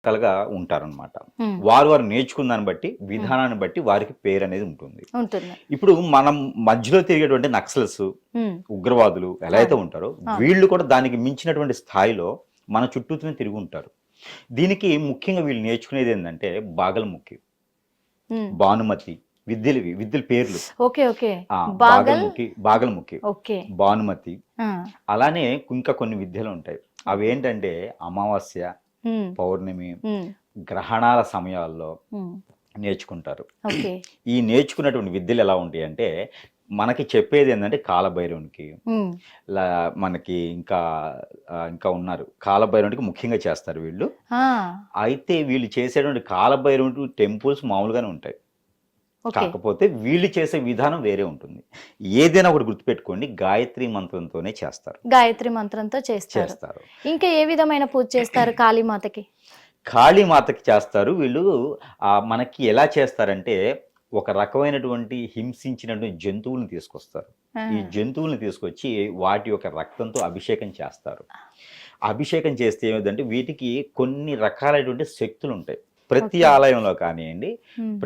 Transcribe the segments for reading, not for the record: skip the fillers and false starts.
రకాలుగా ఉంటారనమాట. హ్మ్. వారు నేర్చుకున్న దాన్ని బట్టి, విధానాన్ని బట్టి వారికి పేరనేది ఉంటుంది. ఉంటుంది. ఇప్పుడు మనం మధ్యలో తిరిగేటువంటి నక్సల్స్, హ్మ్. ఉగ్రవాదులు ఎలా అయితే అవును. ఉంటారో, అవును. వీళ్ళు కూడా దానికి మించినటువంటి స్థాయిలో మన చుట్టూతోనే తిరిగి ఉంటారు. దీనికి ముఖ్యంగా వీళ్ళు నేర్చుకునేది ఏందంటే బాగల్ముఖి, హ్మ్. భానుమతి విద్యల పేర్లు. ఓకే. ఓకే. ఆ! బాగల్ బాగల్ముఖి, ఓకే. భానుమతి, ఆ! అలానే ఇంకా కొన్ని విద్యలు ఉంటాయి. అవేంటంటే అమావాస్య, హ్మ్. పౌర్ణమి, హ్మ్. గ్రహణాల సమయాల్లో హ్మ్. నేర్చుకుంటారు. ఓకే. ఈ నేర్చుకున్నటువంటి విద్యలు ఎలా ఉంటాయంటే, మనకి చెప్పేది ఏందంటే కాలభైరవునికి, హ్మ్. లా మనకి ఇంకా ఉన్నారు. కాలభైరవునికి ముఖ్యంగా చేస్తారు వీళ్ళు. ఆ! అయితే వీళ్ళు చేసేటువంటి కాలభైరవుడు టెంపుల్స్ మామూలుగానే ఉంటాయి. ఓకే. కాకపోతే వీళ్ళు చేసే విధానం వేరే ఉంటుంది. ఏదైనా ఒకటి గుర్తుపెట్టుకోండి, గాయత్రి మంత్రంతోనే చేస్తారు. గాయత్రి మంత్రంతో చేస్తారు. చేస్తారు. ఇంకా ఏ విధమైన పూజ చేస్తారు కాళీమాతకి? కాళీమాతకి చేస్తారు. వీళ్ళు మనకి ఎలా చేస్తారంటే, ఒక రకమైనటువంటి హింసించినటువంటి జంతువులను తీసుకొస్తారు. ఆ! ఈ జంతువులను తీసుకొచ్చి వాటి యొక్క రక్తంతో అభిషేకం చేస్తారు. అభిషేకం చేస్తే ఏమైద్దంటే వీటికి కొన్ని రకాలైనటువంటి శక్తులుంటాయి. ప్రతి ఓకే. ఆలయంలో కానియండి, హ్మ్.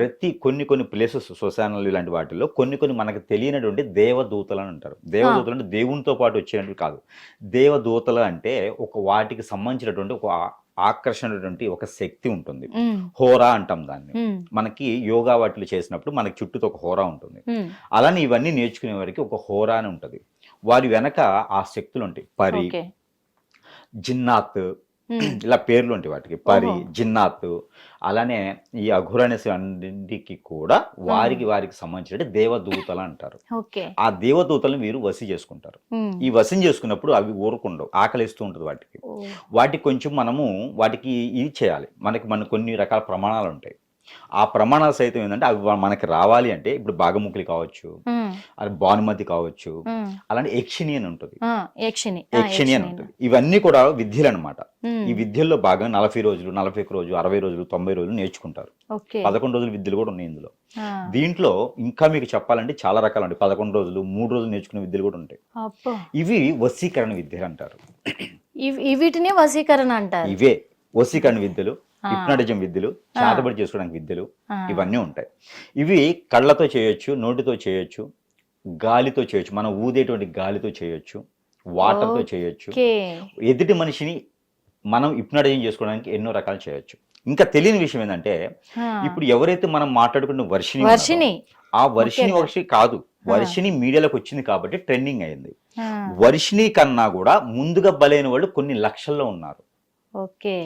కొన్ని ప్లేసెస్ శ్మశానాలు ఇలాంటి వాటిల్లో కొన్ని మనకు తెలియనటువంటి దేవదూతలని అంటారు. ఆ! దేవదూతలు అంటే దేవునితో పాటు వచ్చేటివి కాదు. దేవదూతలు అంటే వాటికి సంబంధించినటువంటి ఒక ఆకర్షణటువంటి ఒక శక్తి ఉంటుంది. హ్మ్. హోరా అంటాం దాన్ని. హ్మ్. మనకి యోగా వాటిలో చేసినప్పుడు మనకి చుట్టూతో ఒక హోరా ఉంటుంది. హ్మ్. అలానే ఇవన్నీ నేర్చుకునే వారికి ఒక హోరా అని ఉంటది. వారి వెనక ఆ శక్తులుంటాయి. పరి, ఓకే. జిన్నాత్ హ్మ్. ఇలా పేర్లు ఉంటాయి వాటికి. పరి, ఓహో! జిన్నాత్, అలానే ఈ అఘోర అనేసి అన్నింటికి కూడా ఆ! వారికి సంబంధించిన దేవదూతలు అంటారు. ఓకే. ఆ దేవదూతలను వీరు వశి చేసుకుంటారు. హ్మ్. ఈ వశం చేసుకున్నప్పుడు అవి ఊరకుండవు. ఆకలేస్తూ ఉంటది వాటికి. ఓహ్! వాటికి కొంచెం మనము వాటికి ఇది చేయాలి. మన కొన్ని రకాల ప్రమాణాలుంటాయి. ఆ ప్రమాణాలు సైతం ఏందంటే అవి మనకి రావాలి అంటే ఇప్పుడు బాగముఖిలి కావచ్చు, హ్మ్. అది భానుమతి కావచ్చు, హ్మ్. అలానే యక్షిణి అని ఉంటది. ఆ! యక్షిణి. ఆ! యక్షిణి అని యక్షిణి. ఉంటది. ఇవన్నీ కూడా విద్యలనమాట. హ్మ్. ఈ విద్యల్లో భాగంగా 40 రోజులు, 41 రోజు, 60 రోజులు, 90 రోజులు నేర్చుకుంటారు. ఓకే. 11 రోజుల విద్యలు కూడా ఉన్నాయి ఇందులో. ఆ! దీంట్లో ఇంకా మీకు చెప్పాలంటే చాలా రకాలుంటాయి. 11 రోజులు, 3 రోజులు నేర్చుకునే విద్యలు కూడా ఉంటాయి. అబ్బో! ఇవి వశీకరణ విద్యలంటారు. వీటిని వశీకరణ అంటారు. ఇవే వశీకరణ విద్యలు, ఆ! హిప్నాటిజం విద్యలు, ఆ! చేతబడి చేసుకోవడానికి విద్యలు, ఆ! ఇవన్నీ ఉంటాయి. ఇవి కళ్ళతో చేయొచ్చు, నోటితో చేయొచ్చు, గాలితో చేయొచ్చు. మనం ఊదేటువంటి గాలితో చేయొచ్చు, వాటర్‌తో చేయొచ్చు. ఓకే. ఎదుటి మనిషిని మనం హిప్నాటైజింగ్ చేసుకోవడానికి ఎన్నో రకాలు చేయొచ్చు. ఇంకా తెలియని విషయం ఏందంటే, ఆ! ఇప్పుడు ఎవరైతే మనం మాట్లాడుకున్న వర్షిణి ఉన్నారో, వర్షిణి. ఆ వర్షిణి ముఖ్యంగా. కాదు. ఆ! వర్షిణి మీడియాలోకి వచ్చింది కాబట్టి ట్రెండింగ్ అయింది. ఆ! వర్షిణి కన్నా గూడా ముందుగా బలైన వాళ్ళు కొన్ని లక్షల్లో ఉన్నారు. ఓకే.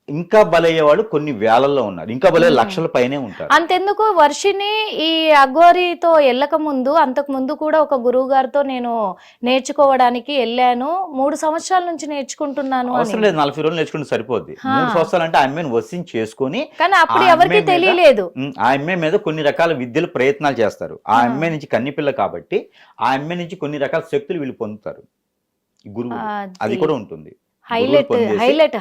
ఇంకా బలయ్యేవాళ్ళు కొన్ని వేలల్లో ఉన్నారు. ఇంకా బలయ్యే హ్మ్. లక్షల పైనే ఉంటారు. అంతెందుకు వర్షిని ఈ అఘోరితో ఎళ్ళకముందు, అంతకుముందు కూడా ఒక గురువుగారితో నేను నేర్చుకోవడానికి ఎళ్ళాను. 3 సంవత్సరాల నుంచి నేర్చుకుంటున్నాను అవసరం లేదు. అనింది. 40 రోజులు నేర్చుకుంటే సరిపోద్ది. హా! 3 సంవత్సరాలంటే ఆ అమ్మాయిని వశం చేసుకొని, కానీ ఆ అప్పుడు ఎవరికీ అమ్మాయి మీద తెలియలేదు. ఆ అమ్మాయి మీద కొన్ని రకాల విద్యలు ప్రయత్నాలు చేస్తారు. ఆ ఆ! అమ్మాయి నుంచి కన్నిపిల్ల కాబట్టి, ఆ అమ్మాయి నుంచి కొన్ని రకాల శక్తులు వీళ్ళు పొందుతారు. ఈ గురువులు. అది అది. కూడా ఉంటుంది. గురువులు హైలైట్, పొందేసి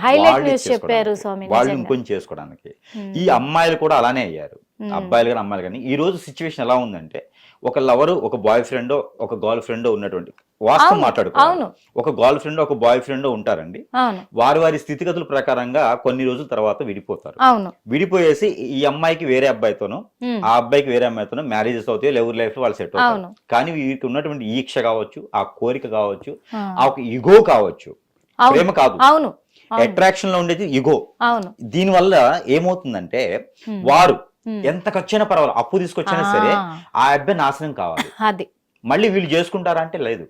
హైలైట్ వాళ్ళు న్యూస్ చెప్పారు చేసుకోవడానికి. స్వామి వాళ్ళు నిజంగా. ఇంకొంచెం చేసుకోవడానికి. ఈ హ్మ్. అమ్మాయిలు కూడా అలానే అయ్యారు. హ్మ్. అబ్బాయిలు గాని, అమ్మాయిలు గాని. ఈ రోజు సిట్యుయేషన్ ఎలా ఉందంటే, ఒక లవరు, ఒక బాయ్ ఫ్రెండో, ఒక గర్ల్ ఫ్రెండో ఉన్నటువంటి వాస్తవం అవును. మాట్లాడుకోవాలి. అవును. ఒక గర్ల్ ఫ్రెండో, ఒక బాయ్ ఫ్రెండో ఉంటారండి. అవును. వారి స్థితిగతుల ప్రకారంగా కొన్ని రోజుల తర్వాత విడిపోతారు. అవును. విడిపోయేసి ఈ అమ్మాయికి వేరే అబ్బాయితోనో, హ్మ్. ఆ అబ్బాయికి వేరే అమ్మాయితోనో మ్యారేజెస్ అవుతాయో, ఎవరి లైఫ్‌లో వాళ్ళు సెట్ అవుతారు. అవును. కానీ వీరికి ఉన్నటువంటి ఈక్ష కావచ్చు, ఆ కోరిక కావచ్చు, ఆ! ఆ ఒక ఇగో కావచ్చు. అవును. ప్రేమ కాదు. అవును. అవును. అట్రాక్షన్‌లో ఉండేది ఇగో. అవును. దీనివల్ల ఏమవుతుందంటే, హ్మ్. వారు హ్మ్. ఎంత ఖర్చైనా పర్వాలేదు, అప్పు తీసుకొచ్చైనా సరే, ఆ! ఆ అబ్బాయి నాశనం కావాలి. అది. మళ్ళీ వీళ్ళు చేసుకుంటారా అంటే లేదు.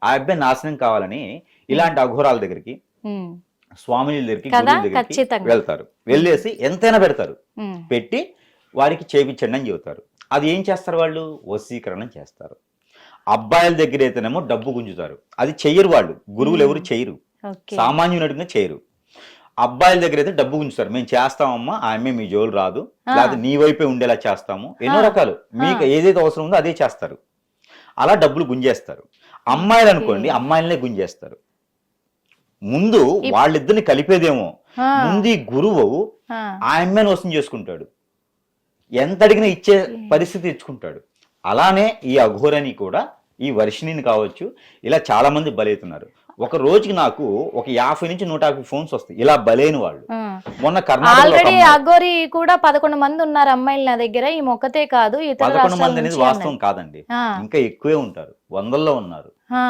ఆ అబ్బాయి నాశనం కావాలని హ్మ్. ఇలాంటి అఘోరాల దగ్గరికి, హ్మ్. స్వామిజీల దగ్గరికి, కదా! గురువుల దగ్గరికి ఖచ్చితంగా. వెళ్తారు. హ్మ్. వెళ్ళేసి ఎంతైనా పెడతారు. హ్మ్. పెట్టి వారికి చేపించండి అని చెబుతారు. అది ఏం చేస్తారు వాళ్ళు? వశీకరణం చేస్తారు. అబ్బాయిల దగ్గరైతేనేమో డబ్బు గుంజుతారు. అది చెయ్యరు వాళ్ళు. గురువులు ఎవరు హ్మ్. చెయ్యరు. ఓకే. సామాన్యుని అడిగినా చేయరు. అబ్బాయిల దగ్గరైతే డబ్బు గుంజుతారు. మేము చేస్తామమ్మా, ఆ అమ్మాయి మీ జోలు రాదు. ఆ! లేకపోతే నీ వైపే ఉండేలా చేస్తాము. ఆ! ఎన్నో రకాలు. ఆ! మీకు ఏదైతే అవసరం ఉందో అదే చేస్తారు. అలా డబ్బులు గుంజేస్తారు. ఓకే. అమ్మాయిలనుకోండి, అమ్మాయిలనే గుంజేస్తారు. ముందు ఇప్ వాళ్ళిద్దరిని కలిపేదేమో. ముందు ఆ! ఈ గురువు ఆ! ఆ అమ్మాయిని వశం చేసుకుంటాడు. ఎంత అడిగినా ఇచ్చే ఓకే. పరిస్థితి తెచ్చుకుంటాడు. అలానే ఈ అఘోరని కూడా, ఈ వర్షిణిని కావచ్చు, ఇలా చాలా మంది బలైతున్నారు. ఒక రోజుకి నాకు ఒక 50 నుంచి 150 ఫోన్స్ వస్తాయి ఇలా బలైన వాళ్ళు. మొన్న కర్ణాటకలో ఆల్రెడీ అఘోరి కూడా 11 మంది ఉన్నారు అమ్మాయిలు నా దగ్గర, ఈ మొక్కతే కాదు ఇతర 11 రాష్ట్రాల మంది అనేది నుంచి వాస్తవం అన్నది. కాదండి, ఆ, ఇంకా ఎక్కువే ఉంటారు, వందల్లో ఉన్నారు. ఆ,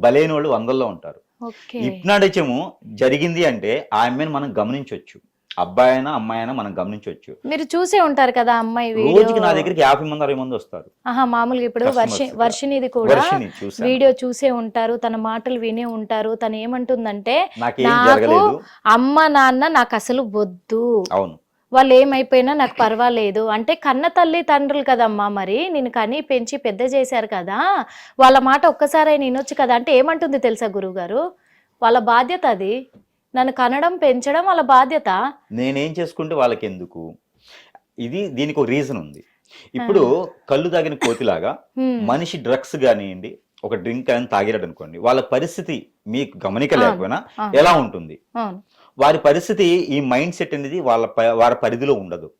బలైన వాళ్ళు వందల్లో ఉంటారు. ఓకే. హిప్నాటిజము జరిగింది అంటే ఆ అమ్మాయిని మనం గమనించవచ్చు, అబ్బాయి అయినా అమ్మాయి అయినా మనం గమనించవచ్చు. మీరు చూసే ఉంటారు కదా అమ్మాయి వీడియో. రోజుకి నా దగ్గరికి 50 మంది 60 మంది వస్తారు. ఆహా, మామూలుగా ఇప్పుడు Customers. వర్షినిది కూడా వర్షిని చూసాను, వీడియో చూసే ఉంటారు, తన మాటలు వినే ఉంటారు. తను ఏమంటుందంటే, నాకేం నాకు జరగలేదు. అమ్మ నాన్న నాకు అసలు వద్దు, అవును, వాళ్ళు ఏమైపోయినా నాకు పర్వాలేదు. అంటే కన్న తల్లి తండ్రులు కదమ్మా, మరి నేను కని పెంచి పెద్ద చేశారు కదా, వాళ్ళ మాట ఒక్కసారి వినొచ్చు కదా. అంటే ఏమంటుంది తెలుసా గురువు గారు, వాళ్ళ బాధ్యత అది, నన్ను కనడం పెంచడం వాళ్ళ బాధ్యత. నేనేం చేసుకుంటే వాళ్ళకి ఎందుకు, దీనికి ఒక రీజన్ ఉంది. ఇప్పుడు కళ్ళు తాగిన కోతిలాగా మనిషి డ్రగ్స్ కానివ్వండి, ఒక డ్రింక్ అని తాగిరాడు అనుకోండి, వాళ్ళ పరిస్థితి మీకు గమనిక లేకపోయినా ఎలా ఉంటుంది, అవును. వారి పరిస్థితి, ఈ మైండ్ సెట్ అనేది వారి పరిధిలో ఉండదు.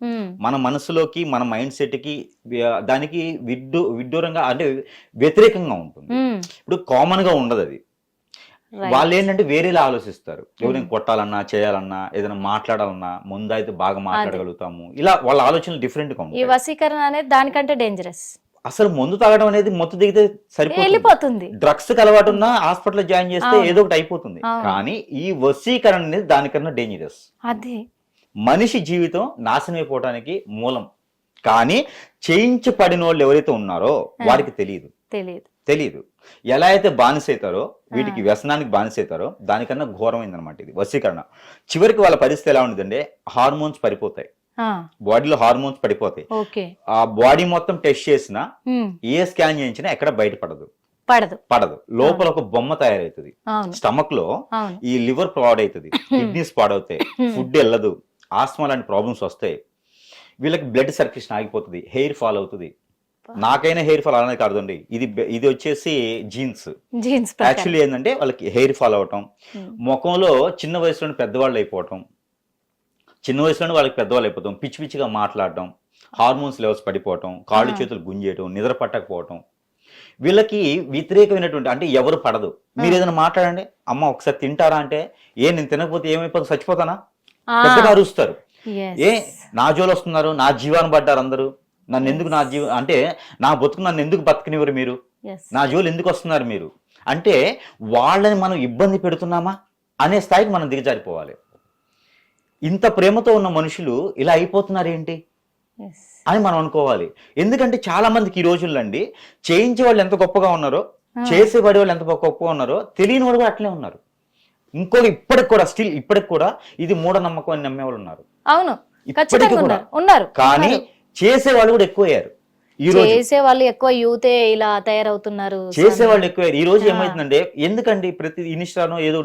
మన మనసులోకి మన మైండ్ సెట్ కి దానికి విడ్డూరంగా అంటే వ్యతిరేకంగా ఉంటుంది. ఇప్పుడు కామన్ గా ఉండదు అది. వాళ్ళు ఏంటంటే వేరేలా ఆలోచిస్తారు, ఎవరైనా కొట్టాలన్నా చేయాలన్నా ఏదైనా మాట్లాడాలన్నా ముందు అయితే బాగా మాట్లాడగలుగుతాము, ఇలా వాళ్ళ ఆలోచనలు డిఫరెంట్ గా ఈ ఉంటాయి. వశీకరణ అనేది దానికంటే డేంజరస్. అసలు మందు తాగడం అనేది మొత్తం దిగితే సరిపోతుంది, వెళ్ళిపోతుంది. డ్రగ్స్ కి అలవాటు ఉన్నా హాస్పిటల్ జాయిన్ చేస్తే అవును. ఏదో ఒకటి అయిపోతుంది. అవును. కానీ ఈ వశీకరణ అనేది దానికన్నా డేంజరస్. అదే మనిషి జీవితం నాశనం అయిపోవడానికి మూలం. కానీ చేయించబడిన వాళ్ళు ఎవరైతే ఉన్నారో వారికి తెలియదు. ఎలా అయితే బానిస అవుతారో, వీటికి వ్యసనానికి బానిస అవుతారో, దానికన్నా ఘోరమైందనమాట ఇది వశీకరణ. చివరికి వాళ్ళ పరిస్థితి ఎలా ఉండదంటే, హార్మోన్స్ పడిపోతాయి, బాడీలో హార్మోన్స్ పడిపోతాయి. ఆ బాడీ మొత్తం టెస్ట్ చేసినా, ఏ స్కాన్ చేయించినా ఎక్కడ పడదు. లోపల ఒక బొమ్మ తయారవుతుంది, స్టమక్ లో ఈ లివర్ పాడవుతుంది, కిడ్నీస్ పాడవుతాయి, ఫుడ్ వెళ్ళదు, ఆస్మా లాంటి ప్రాబ్లమ్స్ వస్తాయి, వీళ్ళకి బ్లడ్ సర్క్యులేషన్ ఆగిపోతుంది, హెయిర్ ఫాల్ అవుతుంది. నాకైనా హెయిర్ ఫాల్ అనేది కాదండి, ఇది వచ్చేసి జీన్స్. యాక్చువల్లీ ఏంటంటే వాళ్ళకి హెయిర్ ఫాల్ అవటం, ముఖంలో చిన్న వయసులోనే పెద్దవాళ్ళు అయిపోవటం, పిచ్చి పిచ్చిగా మాట్లాడటం, హార్మోన్స్ లెవెల్స్ పడిపోవటం, కాళ్ళు చేతులు గుంజేయటం, నిద్ర పట్టకపోవటం, వీళ్ళకి వ్యతిరేకమైనటువంటి అంటే ఎవరు పడదు. మీరు ఏదైనా మాట్లాడండి, అమ్మ ఒకసారి తింటారా అంటే, నేను తినకపోతే ఏమైపోతుంది, చచ్చిపోతానా, పెద్దగా అరుస్తారు. నా జోలు వస్తున్నారు, నా జీవాన్ని పడ్డారు అందరూ, నన్ను ఎందుకు అంటే నా బతుకు నన్ను ఎందుకు బతకనివ్వరు మీరు, నా జోలు ఎందుకు వస్తున్నారు మీరు అంటే, వాళ్ళని మనం ఇబ్బంది పెడుతున్నామా అనే స్థాయికి మనం దిగజారిపోవాలి. ఇంత ప్రేమతో ఉన్న మనుషులు ఇలా అయిపోతున్నారు ఏంటి అని మనం అనుకోవాలి. ఎందుకంటే చాలా మందికి ఈ రోజుల్లో అండి, చేయించే వాళ్ళు ఎంత గొప్పగా ఉన్నారో, చేసేవాడి వాళ్ళు ఎంత గొప్పగా ఉన్నారో తెలియని వాళ్ళు కూడా అట్లే ఉన్నారు. ఇంకోటి ఇప్పటికి కూడా ఇది మూఢనమ్మకం అని నమ్మేవాళ్ళు ఉన్నారు. అవును, ఇప్పటికీ కూడా ఉన్నారు. కానీ చేసేవాళ్ళు కూడా ఎక్కువయ్యారు. చేసేవాళ్ళు ఎక్కువ, యూతే ఇలా తయారవుతున్నారు, చేసేవాళ్ళు ఎక్కువయ్యారు. ఈ రోజు ఏమైతుందంటే, ఎందుకండి ప్రతి ఇన్స్టానో ఏదో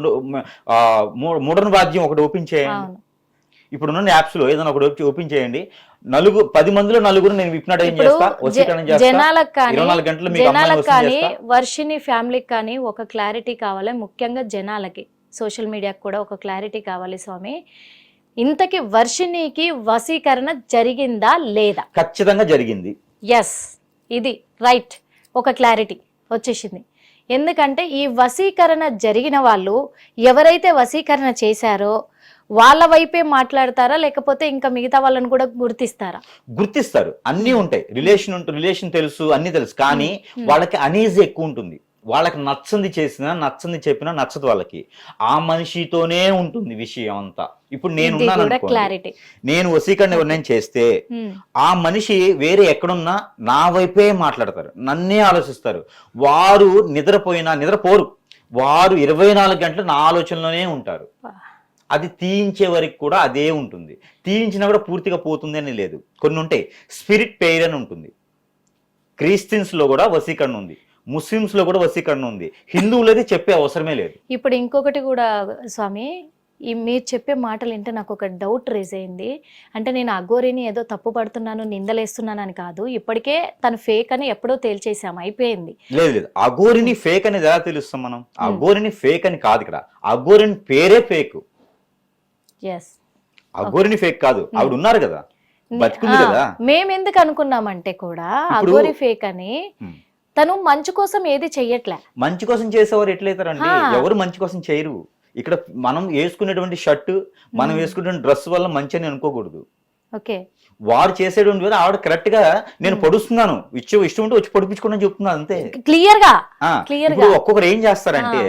మోడర్న్ వాద్యం ఒకటి ఓపెన్ చేయండి, ఇప్పుడున్న యాప్స్ లో ఏదైనా ఒకటి ఓపెన్ చేయండి, 10 మందిలో 9 నేను హిప్నటైజ్ చేస్తా, వశీకరణ చేస్తా, జనాలకు కానీ వర్షిని ఫ్యామిలీకి కానీ ఒక క్లారిటీ కావాలి. ముఖ్యంగా జనాలకి, సోషల్ మీడియాకి కూడా ఒక క్లారిటీ కావాలి స్వామి. ఇంతకీ వర్షినికి వశీకరణ జరిగిందా లేదా? ఖచ్చితంగా జరిగింది. ఎస్, ఇది రైట్, ఒక క్లారిటీ వచ్చేసింది. ఎందుకంటే ఈ వశీకరణ జరిగిన వాళ్ళు ఎవరైతే వశీకరణ చేశారో వాళ్ళ వైపే మాట్లాడతారా, లేకపోతే ఇంకా మిగతా వాళ్ళని కూడా గుర్తిస్తారు? అన్నీ ఉంటాయి, రిలేషన్ తెలుసు, అన్ని తెలుసు, కానీ వాళ్ళకి అనీజీ ఎక్కువ ఉంటుంది. వాళ్ళకి నచ్చంది చేసినా, నచ్చంది చెప్పినా నచ్చదు వాళ్ళకి, ఆ మనిషితోనే ఉంటుంది విషయం అంతా. ఇప్పుడు నేను వశీకరణ ఎవరినైనా చేస్తే, ఆ మనిషి వేరే ఎక్కడున్నా నా వైపే మాట్లాడతారు, నన్నే ఆలోచిస్తారు. వారు నిద్రపోరు, వారు 24 గంటలు నా ఆలోచనలోనే ఉంటారు. అది తీయించే వరకు కూడా అదే ఉంటుంది. తీయించినా కూడా పూర్తిగా పోతుంది అని లేదు. కొన్ని ఉంటాయి, స్పిరిట్ పెయిర్ అని ఉంటుంది. క్రిస్టియన్స్ లో కూడా వశీకరణ ఉంది, ముస్లిమ్స్ లో కూడా వశీకరణ ఉంది, హిందువులది చెప్పే అవసరమే లేదు. ఇప్పుడు ఇంకొకటి కూడా స్వామి, మీరు చెప్పే మాటలు వింటే నాకు ఒక డౌట్ రేజ్ అయింది. అంటే నేను అఘోరిని ఏదో తప్పు పడుతున్నాను, నిందలేస్తున్నాను అని కాదు, ఇప్పటికే తను ఫేక్ అని ఎప్పుడో తేల్చేసాము, అయిపోయింది. లేదు, అఘోరిని ఫేక్ అనేది ఎలా తెలుస్తాం మనం? అఘోరిని ఫేక్ అని కాదు, ఇక్కడ అఘోరిని పేరే ఫేక్. అఘోరిని ఫేక్ కాదు, ఆవిడ ఉన్నారు కదా, బతికుంది కదా. మేము ఎందుకు అనుకున్నామంటే కూడా అఘోరి ఫేక్ అని, తను మంచి కోసం ఏది చెయ్యట్లే. మంచి కోసం చేసేవారు ఎట్లయితారండి? ఎవరు మంచి కోసం చేయరు. ఇక్కడ మనం వేసుకునేటువంటి షర్టు, మనం వేసుకునే డ్రెస్ వల్ల మంచి అని అనుకోకూడదు. ఓకే, వారు చేసేటువంటి వేరే ఆవిడ కరెక్ట్ గా నేను పొడుస్తున్నాను, ఇష్టం ఉంటే వచ్చి పొడిపించుకోండి అని చెప్తున్నాను అంతే. క్లియర్ గా ఇప్పుడు ఒక్కొక్కరు ఏం చేస్తారంటే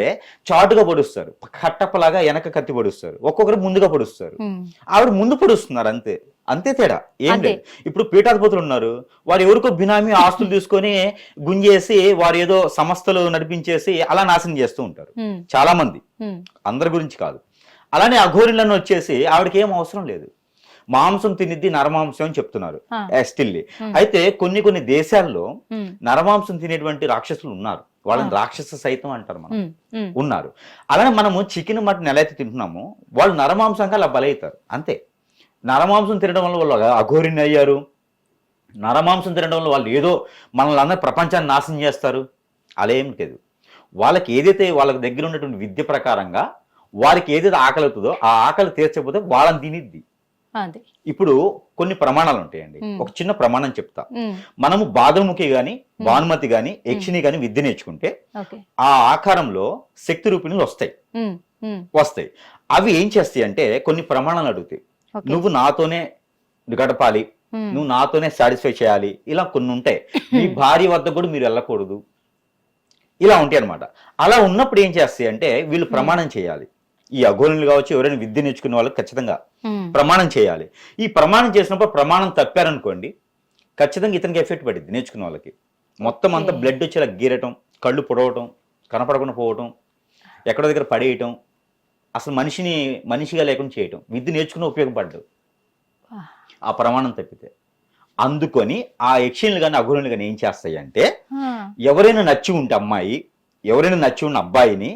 చాటుగా పొడుస్తారు, కట్టప్పలాగా వెనక కత్తి పొడుస్తారు, ఒక్కొక్కరు ముందుగా పొడుస్తారు. ఆవిడ ముందు పొడుస్తున్నారు అంతే, అంతే తేడా ఏం లేదు. ఇప్పుడు పీఠాధిపతులు ఉన్నారు, వారు ఎవరికో బినామీ ఆస్తులు తీసుకొని గుంజేసి వారు ఏదో సంస్థలు నడిపించేసి అలా నాశనం చేస్తూ ఉంటారు చాలా మంది, అందరి గురించి కాదు. అలానే అఘోరిలను వచ్చేసి ఆవిడకి ఏం అవసరం లేదు, మాంసం తినిద్ది నరమాంసం అని చెప్తున్నారు స్టిల్. అయితే కొన్ని దేశాల్లో నరమాంసం తినేటువంటి రాక్షసులు ఉన్నారు, వాళ్ళని రాక్షస సైతం అంటారు, మనం ఉన్నారు. అలానే మనము చికెన్ మటన్ ఎలా అయితే తింటున్నామో వాళ్ళు నరమాంసంగా అలా బలవుతారు అంతే. నరమాంసం తినడం వల్ల వాళ్ళు అఘోరిని అయ్యారు, నరమాంసం తినడం వల్ల వాళ్ళు ఏదో మనల్ని అందరూ ప్రపంచాన్ని నాశనం చేస్తారు, అలా ఏం లేదు. వాళ్ళకి ఏదైతే వాళ్ళకి దగ్గర ఉన్నటువంటి విద్య ప్రకారంగా వారికి ఏదైతే ఆకలి అవుతుందో ఆ ఆకలి తీర్చకపోతే వాళ్ళని తినిద్ది. ఇప్పుడు కొన్ని ప్రమాణాలు ఉంటాయండి, ఒక చిన్న ప్రమాణం చెప్తా. మనము బాధముఖి గాని భానుమతి గాని యక్షిని గాని విద్య నేర్చుకుంటే ఆ ఆకారంలో శక్తి రూపిణులు వస్తాయి. అవి ఏం చేస్తాయి అంటే కొన్ని ప్రమాణాలు అడుగుతాయి, నువ్వు నాతోనే గడపాలి, నువ్వు నాతోనే సాటిస్ఫై చేయాలి, ఇలా కొన్ని ఉంటాయి. మీ భార్య వద్ద కూడా మీరు వెళ్ళకూడదు, ఇలా ఉంటాయి అనమాట. అలా ఉన్నప్పుడు ఏం చేస్తాయి అంటే వీళ్ళు ప్రమాణం చేయాలి. ఈ అఘోరులు కావచ్చు, ఎవరైనా విద్య నేర్చుకునే వాళ్ళకి ఖచ్చితంగా ప్రమాణం చేయాలి. ఈ ప్రమాణం చేసినప్పుడు ప్రమాణం తప్పారనుకోండి ఖచ్చితంగా ఇతనికి ఎఫెక్ట్ పడింది. నేర్చుకునే వాళ్ళకి మొత్తం అంతా బ్లడ్ వచ్చేలా గీరటం, కళ్ళు పొడవటం, కనపడకుండా పోవటం, ఎక్కడో దగ్గర పడేయటం, అసలు మనిషిగా లేకుండా చేయటం, విద్య నేర్చుకునే ఉపయోగపడ్డు ఆ ప్రమాణం తప్పితే. అందుకొని ఆ యక్షిణులు కానీ అఘోరులు కానీ ఏం చేస్తాయి అంటే ఎవరైనా నచ్చి ఉంటే అమ్మాయి, ఎవరైనా నచ్చి ఉన్న అబ్బాయిని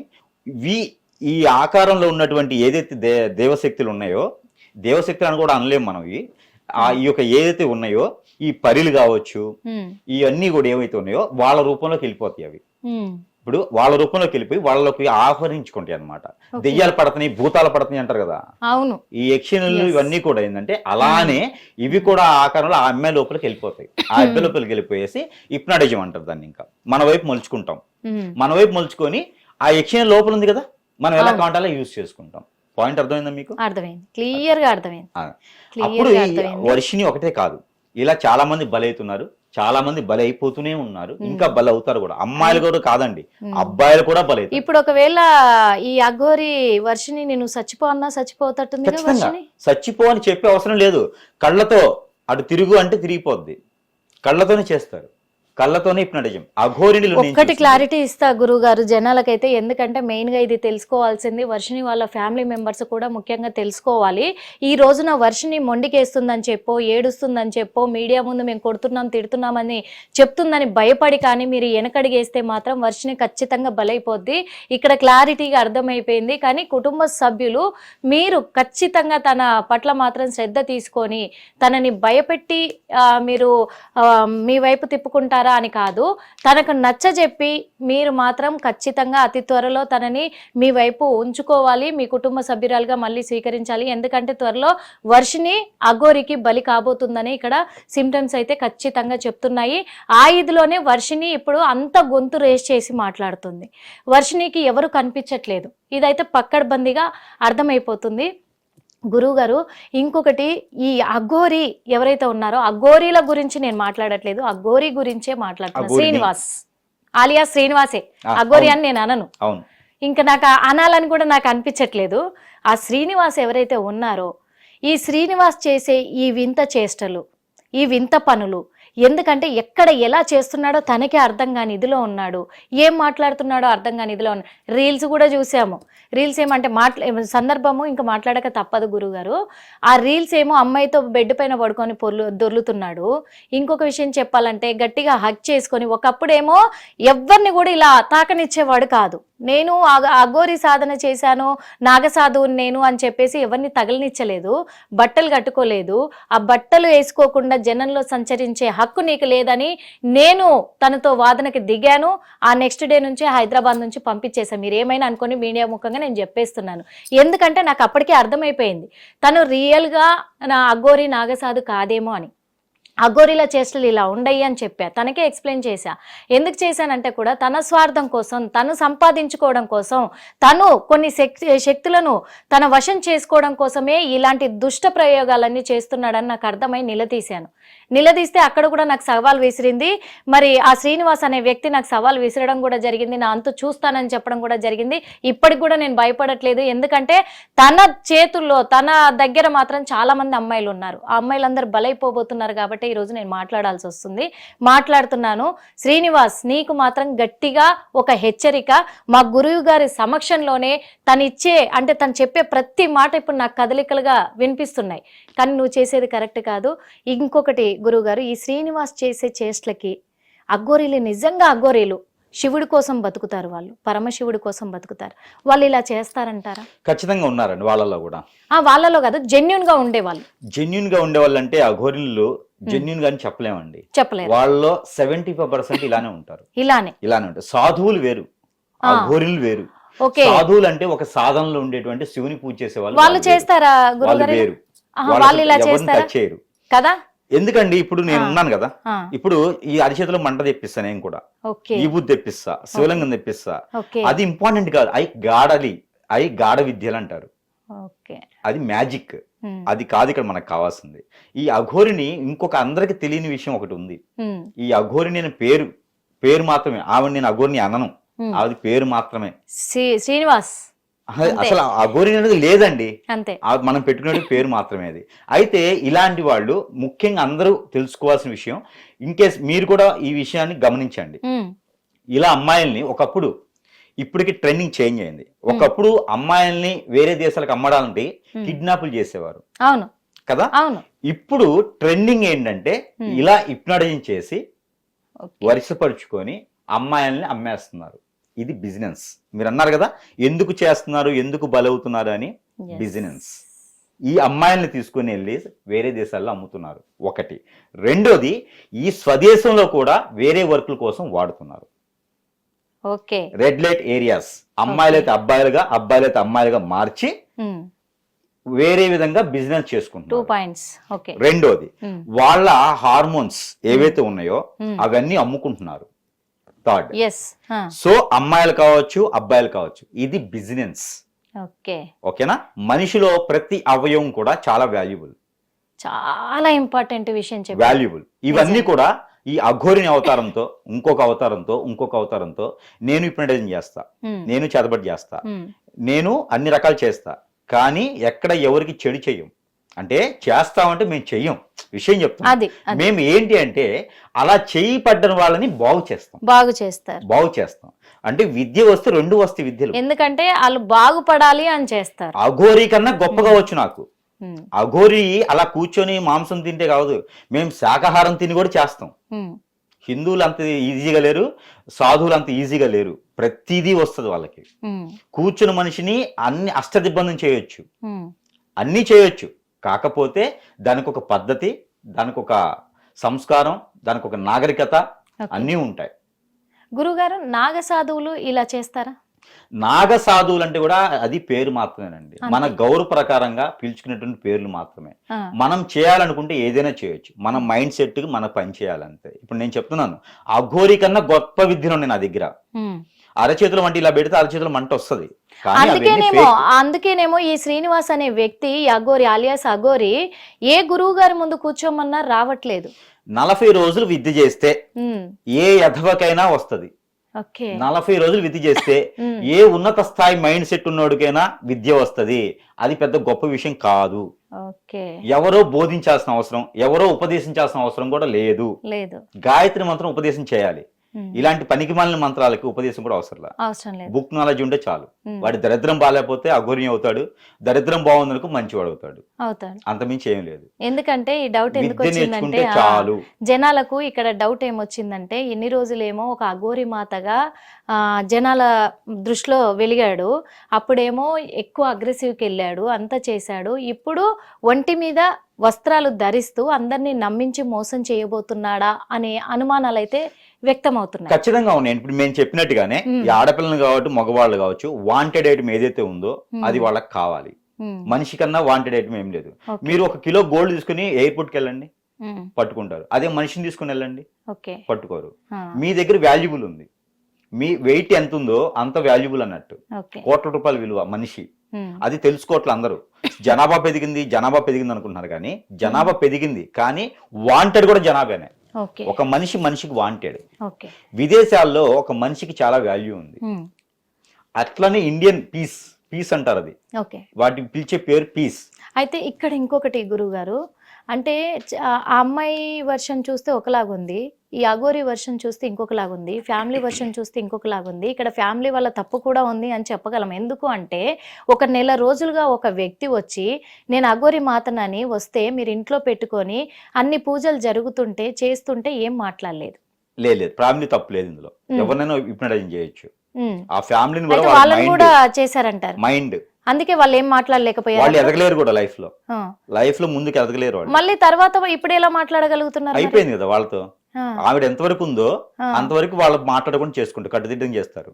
ఈ ఆకారంలో ఉన్నటువంటి ఏదైతే దేవశక్తులు ఉన్నాయో, దేవశక్తులు అని కూడా అనలేము మనం, ఈ యొక్క ఏదైతే ఉన్నాయో ఈ పరిలు కావచ్చు, ఇవన్నీ కూడా ఏవైతే ఉన్నాయో వాళ్ళ రూపంలోకి వెళ్ళిపోతాయి. అవి ఇప్పుడు వాళ్ళ రూపంలోకి వెళ్ళిపోయి వాళ్ళకి ఆహ్వానించుకుంటాయి అనమాట. దెయ్యాలు పడుతున్నాయి, భూతాలు పడుతున్నాయి అంటారు కదా, అవును. ఈ యక్షిణులు ఇవన్నీ కూడా ఏంటంటే అలానే ఇవి కూడా ఆ ఆకారంలో ఆ అమ్మాయి లోపలికి వెళ్ళిపోతాయి. ఆ అబ్బాయి లోపలికి వెళ్ళిపోయేసి హిప్నాటిజం అంటారు దాన్ని. ఇంకా మన వైపు మలుచుకుంటాం, మన వైపు మలుచుకొని ఆ యక్షిణ లోపల ఉంది కదా మనం ఎలా కావాలంటే అలా యూజ్ చేసుకుంటాం. పాయింట్ అర్థమైందా మీకు? అర్థమైంది, క్లియర్ గా అర్థమైంది. అప్పుడు వర్షిని ఒకటే కాదు, ఇలా చాలా మంది బలవుతున్నారు, చాలా మంది బలైపోతూనే ఉన్నారు, ఇంకా బలవుతారు కూడా. అమ్మాయిలు కూడా కాదండి, అబ్బాయిలు కూడా బలవుతారు. ఇప్పుడు ఒకవేళ ఈ అఘోరి వర్షిని నేను చచ్చిపోన్నా చచ్చిపోతట్టుంది, చచ్చిపో అని చెప్పే అవసరం లేదు. కళ్ళతో అటు తిరుగు అంటే తిరిగిపోద్ది, కళ్ళతోనే చేస్తారు, కళ్ళతోనే హిప్నటిజం. అఘోరిని ఒక్కటి క్లారిటీ ఇస్తా గురువు గారు జనాలకైతే, ఎందుకంటే మెయిన్ గా ఇది తెలుసుకోవాల్సింది వర్షిని వాళ్ళ ఫ్యామిలీ మెంబర్స్ కూడా ముఖ్యంగా తెలుసుకోవాలి. ఈ రోజున వర్షిని మొండికేస్తుందని చెప్పో, ఏడుస్తుందని చెప్పో, మీడియా ముందు మేము కొడుతున్నాం తిడుతున్నామని చెప్తుందని భయపడి కానీ మీరు వెనకడిగేస్తే మాత్రం వర్షిని ఖచ్చితంగా బలైపోద్ది. ఇక్కడ క్లారిటీగా అర్థమైపోయింది. కానీ కుటుంబ సభ్యులు మీరు ఖచ్చితంగా తన పట్ల మాత్రం శ్రద్ధ తీసుకొని తనని భయపెట్టి మీరు మీ వైపు తిప్పుకుంటారా అని కాదు, తనకు నచ్చజెప్పి మీరు మాత్రం ఖచ్చితంగా అతి త్వరలో తనని మీ వైపు ఉంచుకోవాలి, మీ కుటుంబ సభ్యురాలుగా మళ్ళీ స్వీకరించాలి. ఎందుకంటే త్వరలో వర్షిని అఘోరికి బలి కాబోతుందని ఇక్కడ సిమ్టమ్స్ అయితే ఖచ్చితంగా చెప్తున్నాయి. ఆ ఇదిలోనే వర్షిని ఇప్పుడు అంత గొంతు రేస్ చేసి మాట్లాడుతుంది. వర్షినికి ఎవరు కనిపించట్లేదు, ఇదైతే పక్కడ్బందీగా అర్థమైపోతుంది. గురువు గారు ఇంకొకటి, ఈ అఘోరి ఎవరైతే ఉన్నారో అఘోరీల గురించి నేను మాట్లాడట్లేదు, అఘోరి గురించే మాట్లాడుతున్నా. శ్రీనివాస్ ఆలియా శ్రీనివాసే అఘోరి అని నేను అనను, ఇంకా నాకు అనాలని కూడా నాకు అనిపించట్లేదు. ఆ శ్రీనివాస్ ఎవరైతే ఉన్నారో ఈ శ్రీనివాస్ చేసే ఈ వింత చేష్టలు, ఈ వింత పనులు, ఎందుకంటే ఎక్కడ ఎలా చేస్తున్నాడో తనకే అర్థం కాని ఇదిలో ఉన్నాడు, ఏం మాట్లాడుతున్నాడో అర్థం కాని ఇదిలో ఉన్నాడు. రీల్స్ కూడా చూసాము. రీల్స్ ఏమంటే సందర్భము ఇంకా మాట్లాడక తప్పదు గురుగారు. ఆ రీల్స్ ఏమో అమ్మాయితో బెడ్ పైన పడుకొని దొర్లుతున్నాడు. ఇంకొక విషయం చెప్పాలంటే గట్టిగా హగ్ చేసుకొని, ఒకప్పుడేమో ఎవరిని కూడా ఇలా తాకనిచ్చేవాడు కాదు. నేను అఘోరి సాధన చేశాను, నాగసాధువుని నేను అని చెప్పేసి ఎవరిని తగలనిచ్చలేదు, బట్టలు కట్టుకోలేదు. ఆ బట్టలు వేసుకోకుండా జనంలో సంచరించే హక్కు నీకు లేదని నేను తనతో వాదనకి దిగాను. ఆ నెక్స్ట్ డే నుంచి హైదరాబాద్ నుంచి పంపించేశాను. మీరు ఏమైనా అనుకొని మీడియా ముఖంగా నేను చెప్పేస్తున్నాను. ఎందుకంటే నాకు అప్పటికే అర్థమైపోయింది తను రియల్గా నా అఘోరి నాగసాధు కాదేమో అని. అఘోరిల చేష్టలు ఇలా ఉండయి అని చెప్పా, తనకే ఎక్స్ప్లెయిన్ చేశా. ఎందుకు చేశానంటే కూడా తన స్వార్థం కోసం, తను సంపాదించుకోవడం కోసం, తను కొన్ని శక్తులను తన వశం చేసుకోవడం కోసమే ఇలాంటి దుష్ట ప్రయోగాలన్నీ చేస్తున్నాడని నాకు అర్థమై నిలదీస్తే అక్కడ కూడా నాకు సవాల్ విసిరింది. మరి ఆ శ్రీనివాస్ అనే వ్యక్తి నాకు సవాల్ విసిరడం కూడా జరిగింది, నా అంతు చూస్తానని చెప్పడం కూడా జరిగింది. ఇప్పటికి కూడా నేను భయపడట్లేదు, ఎందుకంటే తన చేతుల్లో తన దగ్గర మాత్రం చాలా మంది అమ్మాయిలు ఉన్నారు. ఆ అమ్మాయిలందరూ బలైపోబోతున్నారు కాబట్టి ఈ రోజు నేను మాట్లాడాల్సి వస్తుంది. మాట్లాడుతున్నాను. శ్రీనివాస్, నీకు మాత్రం గట్టిగా ఒక హెచ్చరిక. మా గురువు గారి సమక్షంలోనే తను చెప్పే ప్రతి మాట ఇప్పుడు నాకు కదలికలుగా వినిపిస్తున్నాయి, కానీ నువ్వు చేసేది కరెక్ట్ కాదు. ఇంకొకటి గురువు గారు, ఈ శ్రీనివాస్ చేసే చేష్టలకి అఘోరీలు నిజంగా అఘోరీలు శివుడి కోసం బతుకుతారు, వాళ్ళు పరమశివుడి కోసం బతుకుతారు, వాళ్ళు ఇలా చేస్తారంటారా? ఖచ్చితంగా ఉన్నారండి వాళ్ళలో కూడా. వాళ్ళలో కాదు, జెన్యున్ గా ఉండేవాళ్ళు. జెన్యున్ గా ఉండేవాళ్ళు అంటే అఘోరీలు జెన్యున్ గా చెప్పలేమండి, చెప్పలేరు. వాళ్ళలో 75% ఇలానే ఉంటారు. ఇలానే ఉంటారు. సాధువులు వేరు, అఘోరీలు వేరు. సాధువులు అంటే ఒక సాధనలో ఉండేటువంటి శివుని పూజ చేసే వాళ్ళు చేస్తారా? వాళ్ళు వేరు, వాళ్ళు ఇలా చేస్తారా? చేయరు కదా. ఎందుకండి, ఇప్పుడు నేను ఉన్నాను కదా, ఇప్పుడు ఈ అరిచేతిలో మంట తెప్పిస్తా, నేను కూడా ఈ బుద్ధి తెప్పిస్తా, శివలింగం తెప్పిస్తా. అది ఇంపార్టెంట్ కాదు, అవి గాఢ విద్యలు అంటారు, అది మ్యాజిక్. అది కాదు ఇక్కడ మనకు కావాల్సింది. ఈ అఘోరిని ఇంకొక అందరికి తెలియని విషయం ఒకటి ఉంది. ఈ అఘోరి నేను పేరు మాత్రమే, ఆవిడ నేను అఘోరిని అనను, అది పేరు మాత్రమే. శ్రీనివాస్ అసలు అఘోరి అనేది లేదండి, అంతే, మనం పెట్టుకునే పేరు మాత్రమే అది. అయితే ఇలాంటి వాళ్ళు ముఖ్యంగా అందరూ తెలుసుకోవాల్సిన విషయం, ఇన్ కేస్ మీరు కూడా ఈ విషయాన్ని గమనించండి. ఇలా అమ్మాయిల్ని ఒకప్పుడు, ఇప్పటికి ట్రెండింగ్ చేంజ్ అయింది. ఒకప్పుడు అమ్మాయిల్ని వేరే దేశాలకు అమ్మడాలంటే కిడ్నాపులు చేసేవారు, అవును కదా. అవును. ఇప్పుడు ట్రెండింగ్ ఏంటంటే ఇలా హిప్నటైజింగ్ చేసి వరుసపరుచుకొని అమ్మాయిల్ని అమ్మేస్తున్నారు. ఇది బిజినెస్. మీరు అన్నారు కదా, ఎందుకు చేస్తున్నారు, ఎందుకు బలవుతున్నారు అని. బిజినెస్. ఈ అమ్మాయిల్ని తీసుకుని వెళ్ళి వేరే దేశాల్లో అమ్ముతున్నారు, ఒకటి. రెండోది, ఈ స్వదేశంలో కూడా వేరే వర్కుల కోసం వాడుతున్నారు. ఓకే. రెడ్ లైట్ ఏరియాస్, అమ్మాయిలైతే అబ్బాయిలుగా, అబ్బాయిలైతే అమ్మాయిలుగా మార్చి వేరే విధంగా బిజినెస్ చేసుకుంటున్నారు. రెండోది, వాళ్ళ హార్మోన్స్ ఏవైతే ఉన్నాయో అవన్నీ అమ్ముకుంటున్నారు. థర్డ్, సో అమ్మాయిలు కావచ్చు, అబ్బాయిలు కావచ్చు, ఇది బిజినెస్. ఓకేనా. మనిషిలో ప్రతి అవయవం కూడా చాలా వాల్యుబుల్, చాలా ఇంపార్టెంట్ విషయం, వాల్యుబుల్. ఇవన్నీ కూడా ఈ అఘోరిని అవతారంతో, ఇంకొక అవతారంతో నేను హిప్నటైజింగ్ చేస్తా, నేను చేతబడి చేస్తా, నేను అన్ని రకాలు చేస్తా, కానీ ఎక్కడ ఎవరికి చెడు చెయ్యం. అంటే చేస్తామంటే మేము చెయ్యం, విషయం చెప్తాం. మేము ఏంటి అంటే అలా చేయి పడ్డని వాళ్ళని బాగు చేస్తాం. అంటే విద్య వస్తే రెండు వస్తాయి విద్యలు, ఎందుకంటే వాళ్ళు బాగుపడాలి అని చేస్తారు. అఘోరి కన్నా గొప్పగా వచ్చు నాకు. అఘోరి అలా కూర్చొని మాంసం తింటే కాదు, మేము శాకాహారం తిని కూడా చేస్తాం. హిందువులు అంత ఈజీగా లేరు, సాధువులు అంత ఈజీగా లేరు. ప్రతిదీ వస్తుంది వాళ్ళకి. కూర్చుని మనిషిని అన్ని అష్టదిబ్బందం చేయొచ్చు, అన్ని చేయొచ్చు. కాకపోతే దానికి ఒక పద్ధతి, దానికి ఒక సంస్కారం, దానికి ఒక నాగరికత అన్నీ ఉంటాయి. గురుగారు, నాగ సాధువులు ఇలా చేస్తారా? నాగ సాధువులు అంటే కూడా అది పేరు మాత్రమేనండి, మన గౌరవ ప్రకారంగా పిలుచుకునేటువంటి పేర్లు మాత్రమే. మనం చేయాలనుకుంటే ఏదైనా చేయొచ్చు, మన మైండ్ సెట్ కి మన పని చేయాలంతే. ఇప్పుడు నేను చెప్తున్నాను, అఘోరి కన్నా గొప్ప విద్యను ఉన్నాయి నా దగ్గర. అరచేతులు మంట ఇలా పెడితే అరచేతులు మంట వస్తుంది. అందుకేనేమో ఈ శ్రీనివాస్ అనే వ్యక్తి, అఘోరి ఆలియాస్ అఘోరి, ఏ గురువు గారి ముందు కూర్చోమన్నా రావట్లేదు. 40 రోజులు విద్య చేస్తే ఏ యథవకైనా వస్తుంది. 40 రోజులు విద్య చేస్తే ఏ ఉన్నత స్థాయి మైండ్ సెట్ ఉన్నోడికైనా విద్య వస్తది. అది పెద్ద గొప్ప విషయం కాదు. ఎవరో బోధించాల్సిన అవసరం, ఎవరో ఉపదేశించాల్సిన అవసరం కూడా లేదు. గాయత్రి మంత్రం ఉపదేశం చేయాలి. ఇలాంటి పనికి మాలిన మంత్రాలకి ఉపదేశం కూడా అవసరం లేదు. బుక్ నాలెడ్జ్ ఉంటే చాలు. వాడి దరిద్రం బాగాలేకపోతే అఘోరి అవుతాడు, దరిద్రం బాగుందనుకో మంచివాడు అవుతాడు. అంతమించి ఏం లేదు. ఎందుకంటే ఈ డౌట్ ఎందుకు వచ్చిందంటే, జనాలకు ఇక్కడ డౌట్ ఏమొచ్చిందంటే, ఎన్ని రోజులేమో ఒక అఘోరి మాతగా జనాల దృష్టిలో వెలిగాడు, అప్పుడేమో ఎక్కువ అగ్రెసివ్కి వెళ్ళాడు, అంతా చేశాడు. ఇప్పుడు ఒంటి మీద వస్త్రాలు ధరిస్తూ అందరినీ నమ్మించి మోసం చేయబోతున్నాడా అనే అనుమానాలు అయితే వ్యక్తం అవుతున్నాయి. ఖచ్చితంగా ఉన్నాయి. ఇప్పుడు మేము చెప్పినట్టుగానే ఈ ఆడపిల్లలు కావచ్చు, మగవాళ్ళు కావచ్చు, వాంటెడ్ ఐటమ్ ఏదైతే ఉందో అది వాళ్ళకి కావాలి. మనిషి కన్నా వాంటెడ్ ఐటమ్ ఏం లేదు. మీరు 1 కిలో గోల్డ్ తీసుకుని ఎయిర్పోర్ట్కి వెళ్ళండి, పట్టుకుంటారు. అదే మనిషిని తీసుకుని వెళ్ళండి, ఓకే, పట్టుకోరు. మీ దగ్గర వాల్యుబుల్ ఉంది, మీ వెయిట్ ఎంత ఉందో అంత వాల్యుబుల్ అన్నట్టు. కోట్ల రూపాయల విలువ మనిషి, అది తెలుసుకోవట్లే అందరూ. జనాభా పెరిగింది అనుకుంటున్నారు, కానీ జనాభా పెరిగింది కానీ వాంటెడ్ కూడా జనాభానే. ఒక మనిషికి వాంటెడ్. విదేశాల్లో ఒక మనిషికి చాలా వాల్యూ ఉంది. అట్లనే ఇండియన్ పీస్ అంటారు, అది వాటికి పిలిచే పేరు పీస్. అయితే ఇక్కడ ఇంకొకటి గురువు గారు, అంటే ఆ అమ్మాయి వర్షన్ చూస్తే ఒకలాగుంది, ఈ అఘోరి వర్షన్ చూస్తే ఇంకొకలాగుంది, ఫ్యామిలీ వర్షన్ చూస్తే ఇంకొకలాగుంది. ఇక్కడ ఫ్యామిలీ వాళ్ళ తప్పు కూడా ఉంది అని చెప్పగలం. ఎందుకు అంటే ఒక నెల రోజులుగా ఒక వ్యక్తి వచ్చి నేను అఘోరి మాతనని వస్తే మీరు ఇంట్లో పెట్టుకొని అన్ని పూజలు జరుగుతుంటే చేస్తుంటే ఏం మాట్లాడలేదు. లేదు, ఫ్యామిలీ తప్పు లేదు ఇందులో, ఎవరినైనా హిప్నటైజ్ చేయొచ్చు. ఆ ఫ్యామిలీని వాళ్ళని కూడా చేశారంటారు, మైండ్. అందుకే వాళ్ళు ఏం మాట్లాడలేకపోయారు, వాళ్ళు ఎదగలేరు కూడా లైఫ్ లో ముందుకు ఎదగలేరు. మళ్ళీ తర్వాత ఇప్పుడు ఎలా మాట్లాడగలుగుతున్నారు? అయిపోయింది కదా వాళ్ళతో. ఆవిడ ఎంతవరకు ఉందో అంతవరకు వాళ్ళు మాట్లాడకుండా చేసుకుంటారు, కట్టుదిట్టం చేస్తారు.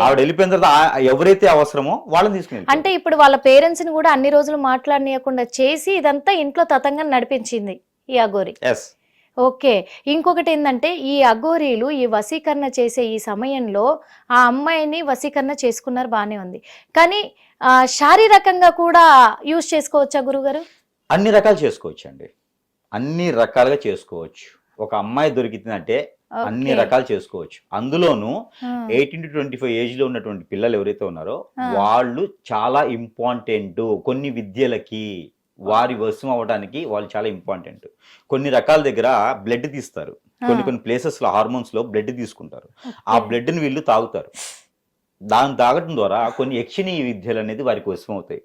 ఆవిడ వెళ్ళిపోయిన తర్వాత ఎవరైతే అవసరమో వాళ్ళని తీసుకుని. అంటే ఇప్పుడు వాళ్ళ పేరెంట్స్ ని కూడా అన్ని రోజులు మాట్లాడనీయకుండా చేసి ఇదంతా ఇంట్లో తతంగా నడిపించింది ఈ అఘోరి. ఓకే, ఇంకొకటి ఏంటంటే ఈ అఘోరీలు ఈ వశీకరణ చేసే ఈ సమయంలో ఆ అమ్మాయిని వశీకరణ చేసుకున్నారు, బానే ఉంది. కానీ శారీరకంగా కూడా యూజ్ చేసుకోవచ్చా గురుగారు? అన్ని రకాలు చేసుకోవచ్చు అండి, అన్ని రకాలుగా చేసుకోవచ్చు. ఒక అమ్మాయి దొరికిందంటే అన్ని రకాలు చేసుకోవచ్చు. అందులోనూ 18 to 25 ఏజ్ లో ఉన్నటువంటి పిల్లలు ఎవరైతే ఉన్నారో వాళ్ళు చాలా ఇంపార్టెంట్. కొన్ని విద్యలకి వారి వశం అవ్వడానికి వాళ్ళు చాలా ఇంపార్టెంట్. కొన్ని రకాల దగ్గర బ్లడ్ తీస్తారు, కొన్ని ప్లేసెస్ లో హార్మోన్స్ లో బ్లడ్ తీసుకుంటారు. ఆ బ్లడ్ ని వీళ్ళు తాగుతారు. దాన్ని తాగటం ద్వారా కొన్ని యక్షిణీయ విద్యలు అనేది వారికి వశం అవుతాయి.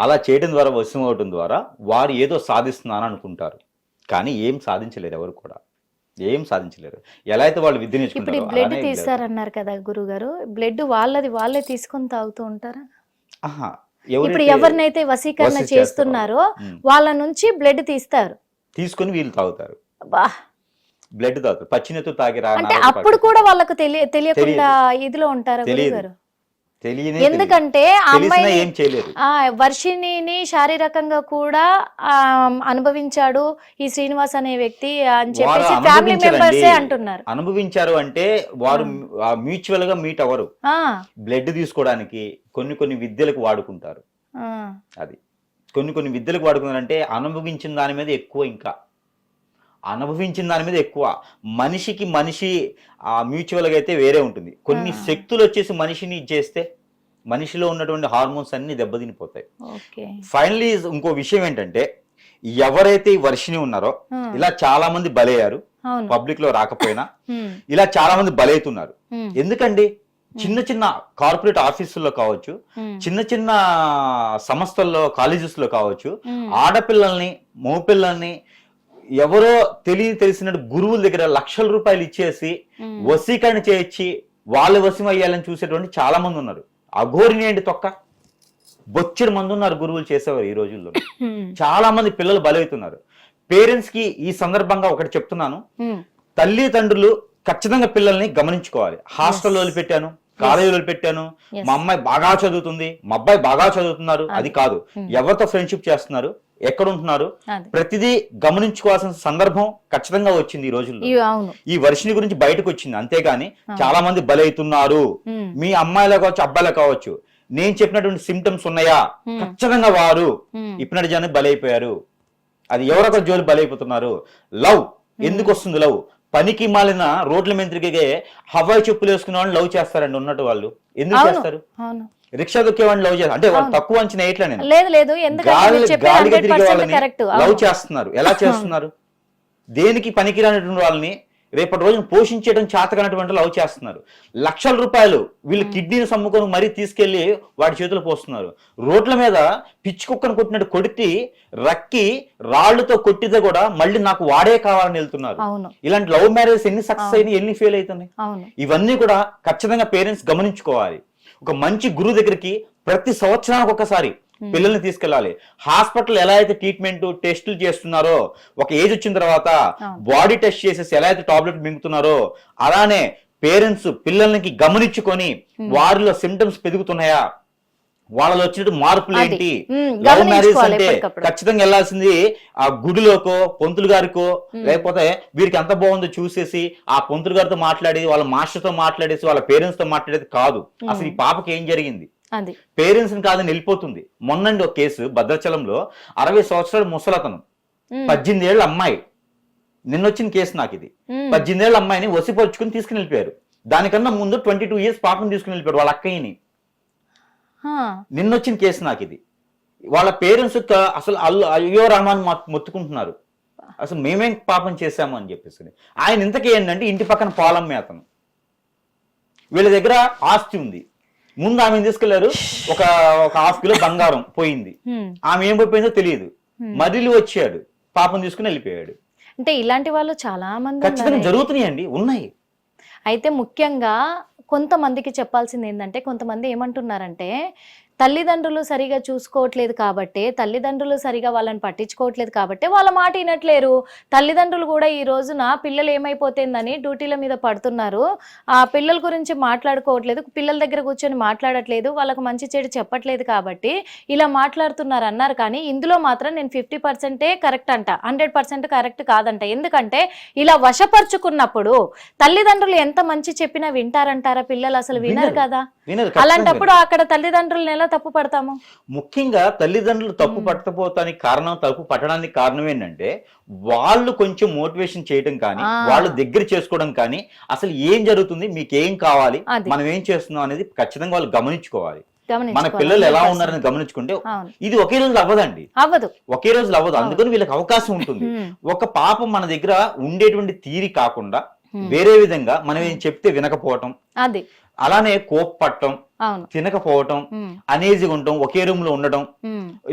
అలా చేయడం ద్వారా, వశం అవటం ద్వారా వారు ఏదో సాధిస్తున్నారని అనుకుంటారు, కానీ ఏం సాధించలేరు. ఎవరు కూడా ఏం సాధించలేరు. ఎలా అయితే వాళ్ళు విద్య నేర్చుకుంటారు. ఇప్పుడు బ్లడ్ తీస్తారన్నారు కదా గురువు గారు, బ్లడ్ వాళ్ళే తీసుకొని తాగుతూ ఉంటారా? ఇప్పుడు ఎవరినైతే వశీకరణ చేస్తున్నారో వాళ్ళ నుంచి బ్లడ్ తీసుకొని వీళ్ళు తాగుతారు, బ్లడ్ తాగుతారు. పచ్చినెత్తు తాగిరా అంటే అప్పుడు కూడా వాళ్ళకు తెలియకుండా ఇదిలో ఉంటారా గురుగారు? ఎందుకంటే వర్షిణిని శారీరకంగా కూడా అనుభవించాడు ఈ శ్రీనివాస్ అనే వ్యక్తి అని చెప్పేసి ఫ్యామిలీ మెంబర్సే అంటున్నారు. అనుభవించారు అంటే వారు మ్యూచువల్ గా మీట్ అవ్వరు. బ్లడ్ తీసుకోవడానికి కొన్ని విద్యలకు వాడుకుంటారు. అది కొన్ని విద్యలకు వాడుకున్నారంటే అనుభవించిన దాని మీద ఎక్కువ, ఇంకా అనుభవించిన దాని మీద ఎక్కువ. మనిషికి మనిషి మ్యూచువల్గా అయితే వేరే ఉంటుంది. కొన్ని శక్తులు వచ్చేసి మనిషిని చేస్తే మనిషిలో ఉన్నటువంటి హార్మోన్స్ అన్ని దెబ్బతినిపోతాయి. ఫైనలీ ఇంకో విషయం ఏంటంటే, ఎవరైతే ఈ వర్షిని ఉన్నారో ఇలా చాలా మంది బలయ్యారు, పబ్లిక్ లో రాకపోయినా ఇలా చాలా మంది బలవుతున్నారు. ఎందుకండి చిన్న కార్పొరేట్ ఆఫీసుల్లో కావచ్చు, చిన్న సంస్థల్లో, కాలేజెస్ లో కావచ్చు, ఆడపిల్లల్ని మగపిల్లల్ని ఎవరో తెలిసిన గురువుల దగ్గర లక్షల రూపాయలు ఇచ్చేసి వశీకరణ చేయించి వాళ్ళు వశం అయ్యాలని చూసేటువంటి చాలా మంది ఉన్నారు. అఘోరిని ఏంటి తొక్క, బొచ్చెడు మంది ఉన్నారు గురువులు చేసేవారు ఈ రోజుల్లో. చాలా మంది పిల్లలు బలవుతున్నారు. పేరెంట్స్ కి ఈ సందర్భంగా ఒకటి చెప్తున్నాను, తల్లిదండ్రులు ఖచ్చితంగా పిల్లల్ని గమనించుకోవాలి. హాస్టల్లో వదిలిపెట్టాను, కాలేజీలో వదిలిపెట్టాను, మా అమ్మాయి బాగా చదువుతుంది, మా అబ్బాయి బాగా చదువుతున్నారు, అది కాదు. ఎవరితో ఫ్రెండ్షిప్ చేస్తున్నారు, ఎక్కడ ఉంటున్నారు, ప్రతిదీ గమనించుకోవాల్సిన సందర్భం ఖచ్చితంగా వచ్చింది ఈ రోజుల్లో. ఈ వర్షిని గురించి బయటకు వచ్చింది, అంతేగాని చాలా మంది బలవుతున్నారు. మీ అమ్మాయిలో కావచ్చు, అబ్బాయిలో కావచ్చు, నేను చెప్పినటువంటి సిమ్టమ్స్ ఉన్నాయా, ఖచ్చితంగా వారు హిప్నటిజానికి బలైపోయారు. అది ఎవరొకరు జోలి బలైపోతున్నారు. లవ్ ఎందుకు వస్తుంది? లవ్ పనికి మాలిన రోడ్ల మీద తిరిగే హవాయి చెప్పులు వేసుకునే వాళ్ళు లవ్ చేస్తారండి. ఉన్నట్టు వాళ్ళు ఎందుకు చేస్తారు? రిక్షా దొక్కే వాళ్ళని లవ్ చేస్తారు అంటే వాళ్ళు తక్కువ అంచనా ఎట్లా? నేను గాలిగా తిరిగే వాళ్ళని లవ్ చేస్తున్నారు. ఎలా చేస్తున్నారు? దేనికి పనికిరానటువంటి వాళ్ళని రేపటి రోజున పోషించడం చేతకనటువంటి లవ్ చేస్తున్నారు. లక్షల రూపాయలు వీళ్ళు కిడ్నీని సమ్ముకొని మరీ తీసుకెళ్లి వాడి చేతులు పోస్తున్నారు. రోడ్ల మీద పిచ్చి కుక్కను కొట్టినట్టు కొడితే రక్కి రాళ్లతో కొట్టితే కూడా మళ్ళీ నాకు వాడే కావాలని వెళ్తున్నారు. ఇలాంటి లవ్ మ్యారేజ్ ఎన్ని సక్సెస్ అయినాయి, ఎన్ని ఫెయిల్ అవుతున్నాయి. ఇవన్నీ కూడా ఖచ్చితంగా పేరెంట్స్ గమనించుకోవాలి. ఒక మంచి గురువు దగ్గరికి ప్రతి సంవత్సరానికి ఒకసారి పిల్లల్ని తీసుకెళ్లాలి. హాస్పిటల్ ఎలా అయితే ట్రీట్మెంట్ టెస్టులు చేస్తున్నారో, ఒక ఏజ్ వచ్చిన తర్వాత బాడీ టెస్ట్ చేసేసి ఎలా అయితే టాబ్లెట్ మింగుతున్నారో, అలానే పేరెంట్స్ పిల్లలకి గమనించుకొని వారిలో సిమ్టమ్స్ పెరుగుతున్నాయా, వాళ్ళలో వచ్చినట్టు మార్పులు అది. ఏంటి, లవ్ మ్యారేజ్ గమనించుకోవాలి అంటే ఎప్పటికప్పుడు. ఖచ్చితంగా వెళ్ళాల్సింది ఆ గుడిలోకో పొంతులు గారికో, లేకపోతే వీరికి ఎంత బాగుందో చూసేసి ఆ పొంతులు గారితో మాట్లాడి వాళ్ళ మాస్టర్ తో మాట్లాడేసి వాళ్ళ పేరెంట్స్ తో మాట్లాడేది కాదు. అసలు ఈ పాపకి ఏం జరిగింది, అది పేరెంట్స్ ని కాదని వెళ్ళిపోతుంది. మొన్నండి ఒక కేసు భద్రాచలంలో 60 సంవత్సరాల ముసలతను, 18 ఏళ్ళ అమ్మాయి, నిన్నొచ్చిన కేసు నాకు ఇది. 18 ఏళ్ళ అమ్మాయిని వసిపరుచుకుని తీసుకుని వెళ్ళిపోయారు. దానికన్నా ముందు 22 ఇయర్స్ పాపను తీసుకుని వెళ్ళిపోయారు వాళ్ళ అక్కయ్యని. నిన్నొచ్చిన కేసు నాకు ఇది. వాళ్ళ పేరెంట్స్ అసలు అయ్యో రహమాన్ మొత్తుకుంటున్నారు, అసలు మేమేం పాపం చేశాము అని చెప్పేసి. ఆయన ఇంతకీ ఏంటంటే ఇంటి పక్కన పొలం అతను, వీళ్ళ దగ్గర ఆస్తి ఉంది. ముందు ఆమెను తీసుకెళ్లారు, ఒక 1/2 కిలో బంగారం పోయింది. ఆమె ఏం పోయిందో తెలియదు, మరిలు వచ్చాడు, పాపం తీసుకుని వెళ్ళిపోయాడు. అంటే ఇలాంటి వాళ్ళు చాలా మంది ఖచ్చితంగా జరుగుతున్నాయండి, ఉన్నాయి. అయితే ముఖ్యంగా కొంతమందికి చెప్పాల్సింది ఏంటంటే, కొంతమంది ఏమంటున్నారంటే తల్లిదండ్రులు సరిగా చూసుకోవట్లేదు కాబట్టి, తల్లిదండ్రులు సరిగా వాళ్ళని పట్టించుకోవట్లేదు కాబట్టి వాళ్ళ మాట వినట్లేరు. తల్లిదండ్రులు కూడా ఈ రోజున పిల్లలు ఏమైపోతుందని డ్యూటీల మీద పడుతున్నారు, ఆ పిల్లల గురించి మాట్లాడుకోవట్లేదు, పిల్లల దగ్గర కూర్చొని మాట్లాడట్లేదు, వాళ్ళకు మంచి చెడు చెప్పట్లేదు కాబట్టి ఇలా మాట్లాడుతున్నారు అన్నారు. కానీ ఇందులో మాత్రం నేను 50% కరెక్ట్ అంట, 100% కరెక్ట్ కాదంట. ఎందుకంటే ఇలా వశపరుచుకున్నప్పుడు తల్లిదండ్రులు ఎంత మంచి చెప్పినా వింటారంటారా పిల్లలు? అసలు వినరు కదా. అలాంటప్పుడు అక్కడ తల్లిదండ్రులను ఎలా తప్పు పడతాము? ముఖ్యంగా తల్లిదండ్రులు తప్పు పట్టకపోతానికి కారణం, తప్పు పట్టడానికి కారణం ఏంటంటే వాళ్ళు కొంచెం మోటివేషన్ చేయడం కానీ, వాళ్ళు దగ్గర చేసుకోవడం కానీ, అసలు ఏం జరుగుతుంది, మీకేం కావాలి, మనం ఏం చేస్తున్నాం అనేది ఖచ్చితంగా వాళ్ళు గమనించుకోవాలి. మన పిల్లలు ఎలా ఉన్నారని గమనించుకుంటే ఇది ఒకే రోజులు అవ్వదండి, ఒకే రోజులు అవ్వదు. అందుకని వీళ్ళకి అవకాశం ఉంటుంది. ఒక పాప మన దగ్గర ఉండేటువంటి తీరి కాకుండా వేరే విధంగా మనం ఏం చెప్తే వినకపోవటం, అలానే కోప్పట్టం, తినకపోవటం, అనేజిగా ఉండటం, ఒకే రూమ్ లో ఉండడం,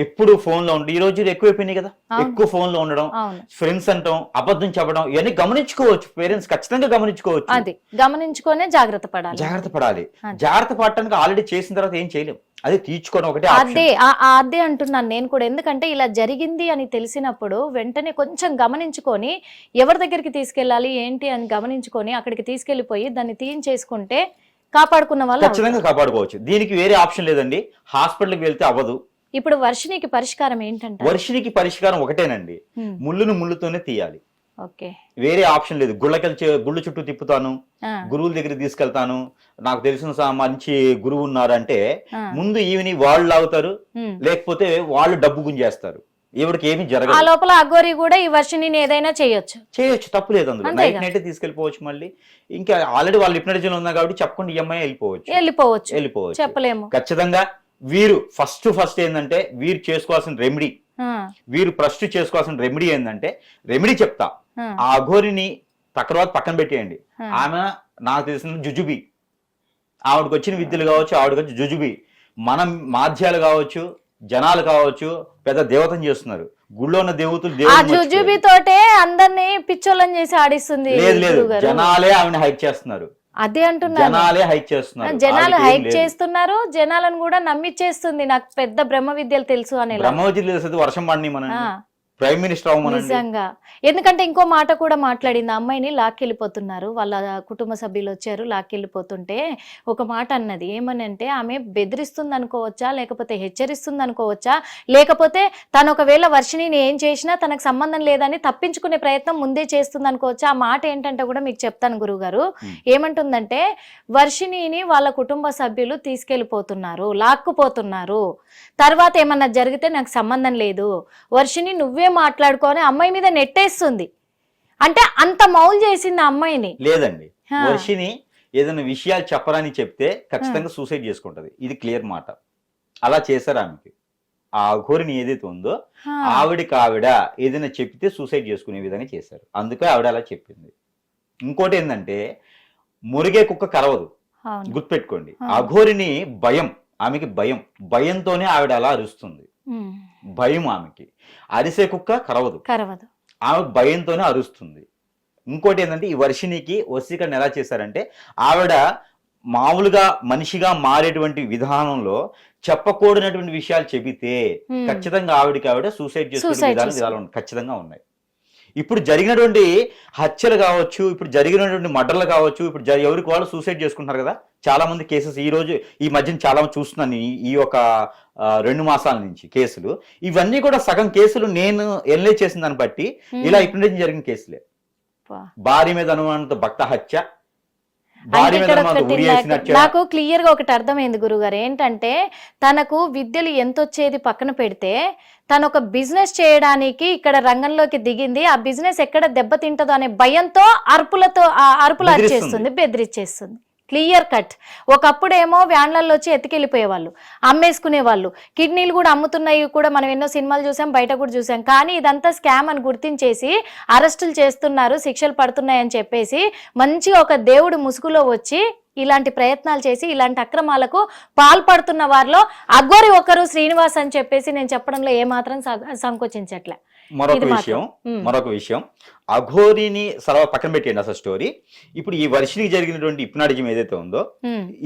ఎప్పుడు ఫోన్ లో ఉండడం, ఈ రోజు ఎక్కువైపోయినాయి కదా, ఎక్కువ ఫోన్ లో ఉండడం, ఫ్రెండ్స్ అంటాం, అబద్ధం చెప్పడం, ఇవన్నీ గమనించుకోవచ్చు. పేరెంట్స్ ఖచ్చితంగా గమనించుకోవచ్చు. గమనించుకునే జాగ్రత్త పడాలి. జాగ్రత్త పడటానికి ఆల్రెడీ చేసిన తర్వాత ఏం చేయలేం, అది తీర్చుకోవడం ఒకటే. అదే అంటున్నాను నేను కూడా. ఎందుకంటే ఇలా జరిగింది అని తెలిసినప్పుడు వెంటనే కొంచెం గమనించుకొని ఎవరి దగ్గరికి తీసుకెళ్ళాలి ఏంటి అని గమనించుకొని అక్కడికి తీసుకెళ్లిపోయి దాన్ని తీయించేసుకుంటే కాపాడుకున్న వాళ్ళు ఖచ్చితంగా కాపాడుకోవచ్చు. దీనికి వేరే ఆప్షన్ లేదండి, హాస్పిటల్కి వెళ్తే అవ్వదు. ఇప్పుడు వర్షినికి పరిష్కారం ఏంటంటే, వర్షినికి పరిష్కారం ఒకటేనండి, ముళ్ళును ముళ్ళుతోనే తీయాలి. వేరే ఆప్షన్ లేదు. గుళ్ళ చుట్టూ తిప్పుతాను, గురువుల దగ్గర తీసుకెళ్తాను, నాకు తెలిసిన మంచి గురువు ఉన్నారంటే ముందు ఈవిని వాళ్ళు లాగుతారు, లేకపోతే వాళ్ళు డబ్బు గుంజేస్తారు. ఎవరికి ఏమి జరగదు. ఆ లోపల అఘోరి కూడా ఈ వర్షిని ఏదైనా చేయొచ్చు, తప్పు లేదు అందులో. నైట్ తీసుకెళ్ళిపోవచ్చు. మళ్ళీ ఇంకా ఆల్రెడీ వాళ్ళు హిప్నటిజం ఉన్నా కాబట్టి చెప్పకుండా ఈఎంఐ వెళ్ళిపోవచ్చు. చెప్పలేము. ఖచ్చితంగా వీరు ఫస్ట్ ఏంటంటే వీరు చేసుకోవాల్సిన రెమెడీ, ఏంటంటే రెమెడీ చెప్తా. ఆ అఘోరిని తర్వాత పక్కన పెట్టేయండి. ఆమె నాకు తెలిసిన జుజుబి, ఆవిడకి వచ్చిన విద్యలు కావచ్చు, ఆవిడకి వచ్చి జుజుబి, మనం మాధ్యాలు కావచ్చు, జనాలు కావచ్చు, పెద్ద దేవతను చేస్తున్నారు. గుళ్ళో ఉన్న జుజుబి తోటే అందరినీ పిచ్చోళ్ళని చేసి ఆడిస్తుంది. లేదు, జనాలే ఆమెను హైక్ చేస్తున్నారు. అదే అంటున్నారు, జనాలు హైక్ చేస్తున్నారు, జనాలను కూడా నమ్మిచ్చేస్తుంది. నాకు పెద్ద బ్రహ్మ విద్యలు తెలుసు అని. బ్రహ్మ విద్యలు తెలుసు, వర్షం పడి మన ప్రైమ్ మినిస్టర్ నిజంగా. ఎందుకంటే ఇంకో మాట కూడా మాట్లాడింది, అమ్మాయిని లాక్కెళ్ళిపోతున్నారు, వాళ్ళ కుటుంబ సభ్యులు వచ్చారు లాక్కెళ్ళిపోతుంటే ఒక మాట అన్నది. ఏమని అంటే, ఆమె బెదిరిస్తుంది అనుకోవచ్చా, లేకపోతే హెచ్చరిస్తుంది అనుకోవచ్చా, లేకపోతే తను ఒకవేళ వర్షిణిని ఏం చేసినా తనకు సంబంధం లేదని తప్పించుకునే ప్రయత్నం ముందే చేస్తుంది అనుకోవచ్చా. ఆ మాట ఏంటంటే కూడా మీకు చెప్తాను గురువు గారు. ఏమంటుందంటే, వర్షిణిని వాళ్ళ కుటుంబ సభ్యులు తీసుకెళ్ళిపోతున్నారు, లాక్కుపోతున్నారు, తర్వాత ఏమన్నా జరిగితే నాకు సంబంధం లేదు, వర్షిణి నువ్వే మాట్లాడుకొని అమ్మాయి మీద నెట్టేస్తుంది. అంటే అంత మౌల్ చేసింది అమ్మాయిని. లేదండి, వర్షిని ఏదైనా విషయాలు చెప్పరని చెప్తే ఖచ్చితంగా సూసైడ్ చేసుకుంటది. ఇది క్లియర్ మాట. అలా చేశారు ఆమెకి. ఆ అఘోరిని ఏదైతే ఉందో ఆవిడ ఏదైనా చెప్తే సూసైడ్ చేసుకునే విధంగా చేశారు. అందుకే ఆవిడ అలా చెప్పింది. ఇంకోటి ఏంటంటే, మురిగే కుక్క కరవదు, గుర్తుపెట్టుకోండి. అఘోరిని భయం, ఆమెకి భయంతోనే ఆవిడ అలా అరుస్తుంది. భయం ఆమెకి. అరిసే కుక్క కరవదు, ఆమె భయంతోనే అరుస్తుంది. ఇంకోటి ఏంటంటే, ఈ వర్షినికి వశీకరణ ఎలా చేశారంటే, ఆవిడ మామూలుగా మనిషిగా మారేటువంటి విధానంలో చెప్పకూడనటువంటి విషయాలు చెబితే ఖచ్చితంగా ఆవిడ సూసైడ్ చేసుకునే విధాలు ఖచ్చితంగా ఉన్నాయి. ఇప్పుడు జరిగినటువంటి హత్యలు కావచ్చు, ఇప్పుడు జరిగినటువంటి మర్డర్లు కావచ్చు, ఇప్పుడు ఎవరికి వాళ్ళు సూసైడ్ చేసుకుంటున్నారు కదా, చాలా మంది కేసెస్ ఈ మధ్యన చాలా మంది చూస్తున్నాను ఈ ఒక 2 మాసాల నుంచి కేసులు. ఇవన్నీ కూడా సగం కేసులు నేను ఎన్లైజ్ చేసిన దాన్ని బట్టి ఇలా ఇప్పటి జరిగిన కేసులే. భార్య మీద అనుమానంతో భర్త హత్య, భార్య మీద అనుమానంతో ఉరి వేసిన హత్య. నాకు క్లియర్ గా ఒకటి అర్థమైంది గురుగారు, ఏంటంటే తనకు విద్యలు ఎంత వచ్చేది పక్కన పెడితే తను ఒక బిజినెస్ చేయడానికి ఇక్కడ రంగంలోకి దిగింది. ఆ బిజినెస్ ఎక్కడ దెబ్బతింటదో అనే భయంతో అరుపులు అరిచేస్తుంది, బెదిరించేస్తుంది. Clear cut. ఒకప్పుడేమో వ్యాన్లలో వచ్చి ఎత్తుకెళ్ళిపోయేవాళ్ళు, అమ్మేసుకునేవాళ్ళు, కిడ్నీలు కూడా అమ్ముతున్నాయి కూడా మనం ఎన్నో సినిమాలు చూసాం, బయట కూడా చూసాం. కానీ ఇదంతా స్కామ్ అని గుర్తించేసి అరెస్టులు చేస్తున్నారు, శిక్షలు పడుతున్నాయని చెప్పేసి మంచిగా ఒక దేవుడు ముసుగులో వచ్చి ఇలాంటి ప్రయత్నాలు చేసి ఇలాంటి అక్రమాలకు పాల్పడుతున్న వారిలో అఘోరి ఒకరు శ్రీనివాస్ అని చెప్పేసి నేను చెప్పడంలో ఏమాత్రం సంకోచించట్లే. మరొక విషయం అఘోరిని పక్కన పెట్టండి అసలు స్టోరీ. ఇప్పుడు ఈ వర్షినికి జరిగినటువంటి హిప్నాటిజం ఏదైతే ఉందో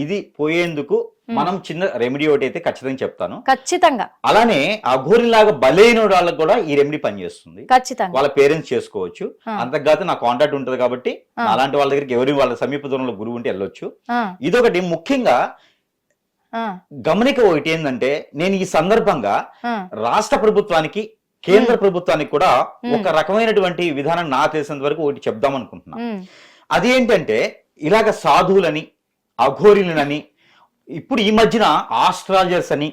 ఇది పోయేందుకు మనం చిన్న రెమెడీ ఒకటి అయితే ఖచ్చితంగా చెప్తాను. ఖచ్చితంగా. అలానే అఘోరి లాగా బలైన వాళ్ళకి కూడా ఈ రెమెడీ పనిచేస్తుంది. ఖచ్చితంగా వాళ్ళ పేరెంట్స్ చేసుకోవచ్చు. అంతకుగాక నా కాంటాక్ట్ ఉంటది కాబట్టి అలాంటి వాళ్ళ దగ్గరికి వాళ్ళ సమీప దూరంలో గురువు ఉంటే వెళ్ళొచ్చు. ఇదొకటి ముఖ్యంగా గమనిక ఒకటి ఏంటంటే, నేను ఈ సందర్భంగా రాష్ట్ర ప్రభుత్వానికి కేంద్ర ప్రభుత్వానికి కూడా ఒక రకమైనటువంటి విధానం నా తెలిసినంత వరకు ఒకటి చెప్దాం అనుకుంటున్నా. అది ఏంటంటే, ఇలాగ సాధువులని అఘోరిలని ఇప్పుడు ఈ మధ్యన ఆస్ట్రాలజర్స్ అని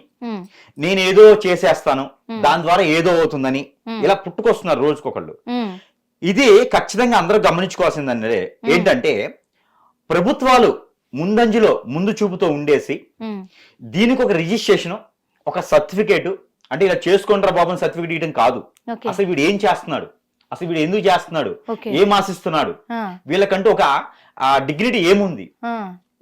నేనేదో చేసేస్తాను దాని ద్వారా ఏదో అవుతుందని ఇలా పుట్టుకొస్తున్నారు రోజుకొకళ్ళు. ఇది ఖచ్చితంగా అందరూ గమనించుకోవాల్సిందంటే ఏంటంటే, ప్రభుత్వాలు ముందు చూపుతో ఉండేసి దీనికి ఒక రిజిస్ట్రేషన్, ఒక సర్టిఫికేట్, అంటే ఇలా చేసుకుంటారా బాబు సర్టిఫికేట్ ఇవ్వడం కాదు. అసలు వీడు ఏం చేస్తున్నాడు, అసలు వీడు ఎందుకు చేస్తున్నాడు, ఏం ఆశిస్తున్నాడు, వీళ్ళకంటూ ఒక డిగ్నిటీ ఏముంది,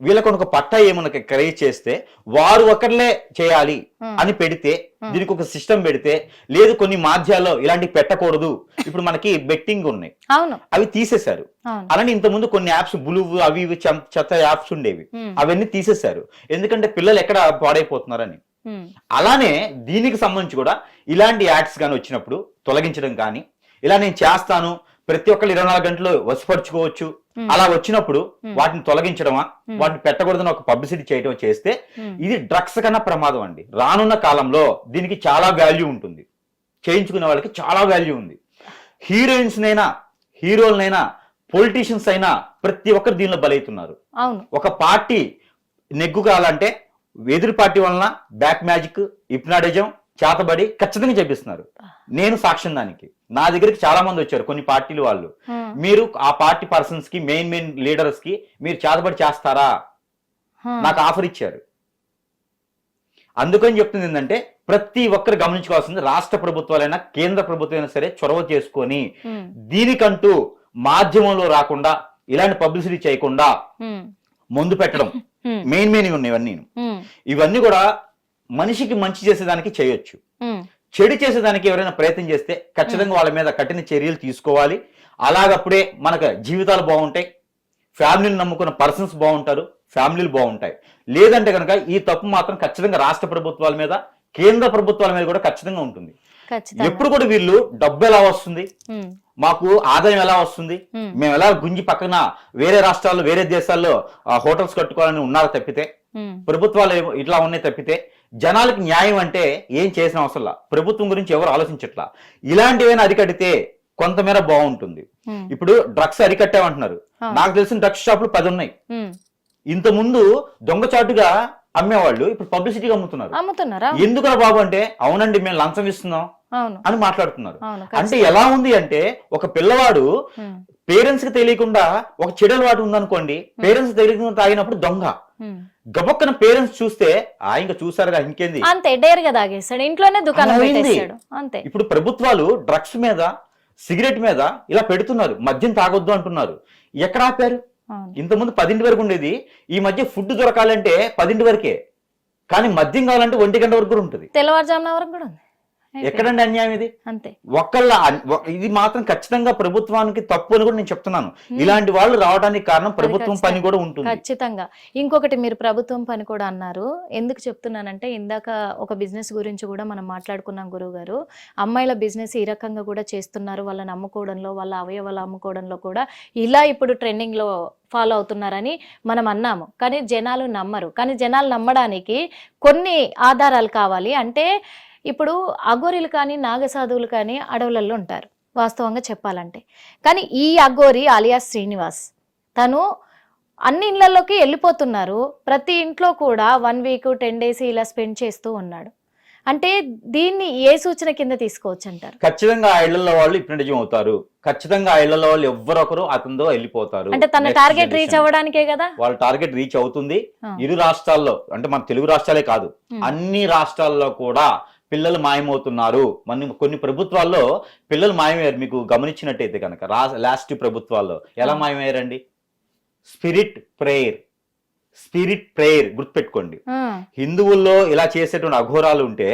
వీళ్ళకు ఒక పట్టా ఏమన్నా క్రియేట్ చేస్తే వారు ఒకరిలే చేయాలి అని పెడితే, దీనికి ఒక సిస్టమ్ పెడితే, లేదు కొన్ని మాధ్యాల్లో ఇలాంటివి పెట్టకూడదు. ఇప్పుడు మనకి బెట్టింగ్ ఉన్నాయి, అవి తీసేశారు. అలానే ఇంతకుముందు కొన్ని యాప్స్ బులువు అవి ఇవి చెత్త యాప్స్ ఉండేవి, అవన్నీ తీసేశారు. ఎందుకంటే పిల్లలు ఎక్కడ పాడైపోతున్నారని. అలానే దీనికి సంబంధించి కూడా ఇలాంటి యాడ్స్ కానీ వచ్చినప్పుడు తొలగించడం కానీ, ఇలా నేను చేస్తాను ప్రతి ఒక్కళ్ళు 24 గంటలు వశపరుచుకోవచ్చు అలా వచ్చినప్పుడు వాటిని తొలగించడమా, వాటిని పెట్టకూడదని ఒక పబ్లిసిటీ చేయడం చేస్తే ఇది డ్రగ్స్ కన్నా ప్రమాదం అండి. రానున్న కాలంలో దీనికి చాలా వాల్యూ ఉంటుంది, చేయించుకునే వాళ్ళకి చాలా వాల్యూ ఉంది. హీరోయిన్స్ నైనా హీరోలనైనా పొలిటీషియన్స్ అయినా ప్రతి ఒక్కరు దీనిలో బలవుతున్నారు. ఒక పార్టీ నెగ్గు కావాలంటే ఎదురు పార్టీ వలన బ్యాక్ మ్యాజిక్, హిప్నాటిజం, చేతబడి ఖచ్చితంగా చేపిస్తున్నారు. నేను సాక్ష్యం దానికి. నా దగ్గరికి చాలా మంది వచ్చారు కొన్ని పార్టీలు వాళ్ళు, మీరు ఆ పార్టీ పర్సన్స్ కి మెయిన్ లీడర్స్ కి మీరు చేతబడి చేస్తారా, నాకు ఆఫర్ ఇచ్చారు. అందుకని చెప్తుంది ఏంటంటే, ప్రతి ఒక్కరు గమనించుకోవాల్సింది రాష్ట్ర ప్రభుత్వాలైనా కేంద్ర ప్రభుత్వం సరే చొరవ చేసుకొని దీనికంటూ మాధ్యమంలో రాకుండా ఇలాంటి పబ్లిసిటీ చేయకుండా ముందు పెట్టడం మెయిన్ ఉన్నాయి. ఇవన్నీ కూడా మనిషికి మంచి చేసేదానికి చేయొచ్చు, చెడు చేసేదానికి ఎవరైనా ప్రయత్నం చేస్తే ఖచ్చితంగా వాళ్ళ మీద కఠిన చర్యలు తీసుకోవాలి. అలాగప్పుడే మనకు జీవితాలు బాగుంటాయి, ఫ్యామిలీని నమ్ముకున్న పర్సన్స్ బాగుంటారు, ఫ్యామిలీలు బాగుంటాయి. లేదంటే కనుక ఈ తప్పు మాత్రం ఖచ్చితంగా రాష్ట్ర ప్రభుత్వాల మీద కేంద్ర ప్రభుత్వాల మీద కూడా ఖచ్చితంగా ఉంటుంది. ఎప్పుడు కూడా వీళ్ళు డబ్బు ఎలా వస్తుంది, మాకు ఆదాయం ఎలా వస్తుంది, మేము ఎలా గుంజి పక్కన వేరే రాష్ట్రాల్లో వేరే దేశాల్లో హోటల్స్ కట్టుకోవాలని ఉన్నారు తప్పితే, ప్రభుత్వాలు ఇట్లా ఉన్నాయి తప్పితే, జనాలకి న్యాయం అంటే ఏం చేసిన అవసరంలా. ప్రభుత్వం గురించి ఎవరు ఆలోచించట్లా. ఇలాంటివైనా అరికడితే కొంతమేర బాగుంటుంది. ఇప్పుడు డ్రగ్స్ అరికట్టామంటున్నారు, నాకు తెలిసిన డ్రగ్స్ షాపులు 10 ఉన్నాయి. ఇంత ముందు దొంగచాటుగా అమ్మేవాళ్ళు ఇప్పుడు పబ్లిసిటీగా అమ్ముతున్నారు. ఎందుకురా బాబు అంటే, అవునండి మేము లంచం ఇస్తున్నాం అని మాట్లాడుతున్నారు. అంటే ఎలా ఉంది అంటే, ఒక పిల్లవాడు పేరెంట్స్ కి తెలియకుండా ఒక చెడు అలవాటు ఉందనుకోండి, పేరెంట్స్ తెలియకుండా తాగినప్పుడు దొంగ, గబక్కన పేరెంట్స్ చూస్తే ఇంకా చూసారుగా ఇంకేంది అంతే డేర్ గా తాగేస్తాడు, ఇంట్లోనే దుకాణం పెట్టేస్తాడు అంతే. ఇప్పుడు ప్రభుత్వాలు డ్రగ్స్ మీద సిగరెట్ మీద ఇలా పెడుతున్నారు, మద్యం తాగొద్దు అంటున్నారు. ఎక్కడ ఆపారు? ఇంతకుముందు 10 వరకు ఉండేది, ఈ మధ్య ఫుడ్ దొరకాలంటే 10 వరకే, కానీ మద్యం కావాలంటే 1 గంట వరకు కూడా ఉంటుంది, తెల్లవారుజామున వరకు కూడా ఉంది. ఎక్కడండి అన్యాయం ఇది? అంతే. ఇది మాత్రం ఖచ్చితంగా ప్రభుత్వానికి తప్పు అని కూడా నేను చెప్తున్నాను. ఇలాంటి వాళ్ళు రావడానికి కారణం ప్రభుత్వం పని కూడా ఉంటుంది. ఖచ్చితంగా. ఇంకొకటి మీరు ప్రభుత్వం పని కూడా అన్నారు. ఎందుకు చెప్తున్నానంటే ఇందాక ఒక బిజినెస్ గురించి కూడా మనం మాట్లాడుకున్నాం గురువు గారు. అమ్మాయిల బిజినెస్ ఈ రకంగా కూడా చేస్తున్నారు, వాళ్ళని అమ్ముకోవడంలో, వాళ్ళ అవయవాలు అమ్ముకోవడంలో కూడా ఇలా ఇప్పుడు ట్రెండింగ్ లో ఫాలో అవుతున్నారని మనం అన్నాము. కానీ జనాలు నమ్మరు. కానీ జనాలు నమ్మడానికి కొన్ని ఆధారాలు కావాలి. అంటే ఇప్పుడు అఘోరీలు కానీ నాగసాధువులు కానీ అడవులలో ఉంటారు వాస్తవంగా చెప్పాలంటే. కానీ ఈ అఘోరి అలియాస్ శ్రీనివాస్ తను అన్ని ఇళ్లలోకి వెళ్ళిపోతున్నారు. ప్రతి ఇంట్లో కూడా 1 వీక్ 10 days ఇలా స్పెండ్ చేస్తూ ఉన్నాడు. అంటే దీన్ని ఏ సూచన కింద తీసుకోవచ్చు అంటారు? ఖచ్చితంగా ఆ ఇళ్లలో వాళ్ళు హిప్నటిజం అవుతారు. ఖచ్చితంగా ఆ ఇళ్లలో వాళ్ళు ఎవ్వరొకరు అతనితో వెళ్ళిపోతారు. అంటే తన టార్గెట్ రీచ్ అవ్వడానికే కదా. వాళ్ళ టార్గెట్ రీచ్ అవుతుంది. ఇరు రాష్ట్రాల్లో, అంటే మన తెలుగు రాష్ట్రాలే కాదు, అన్ని రాష్ట్రాల్లో కూడా పిల్లలు మాయమవుతున్నారు. కొన్ని ప్రభుత్వాల్లో పిల్లలు మాయమయ్యారు. మీకు గమనించినట్టయితే కనుక లాస్ట్ ప్రభుత్వాల్లో ఎలా మాయమయ్యారండి? స్పిరిట్ ప్రేయర్ గుర్తుపెట్టుకోండి. హిందువుల్లో ఇలా చేసేటువంటి అఘోరాలు ఉంటే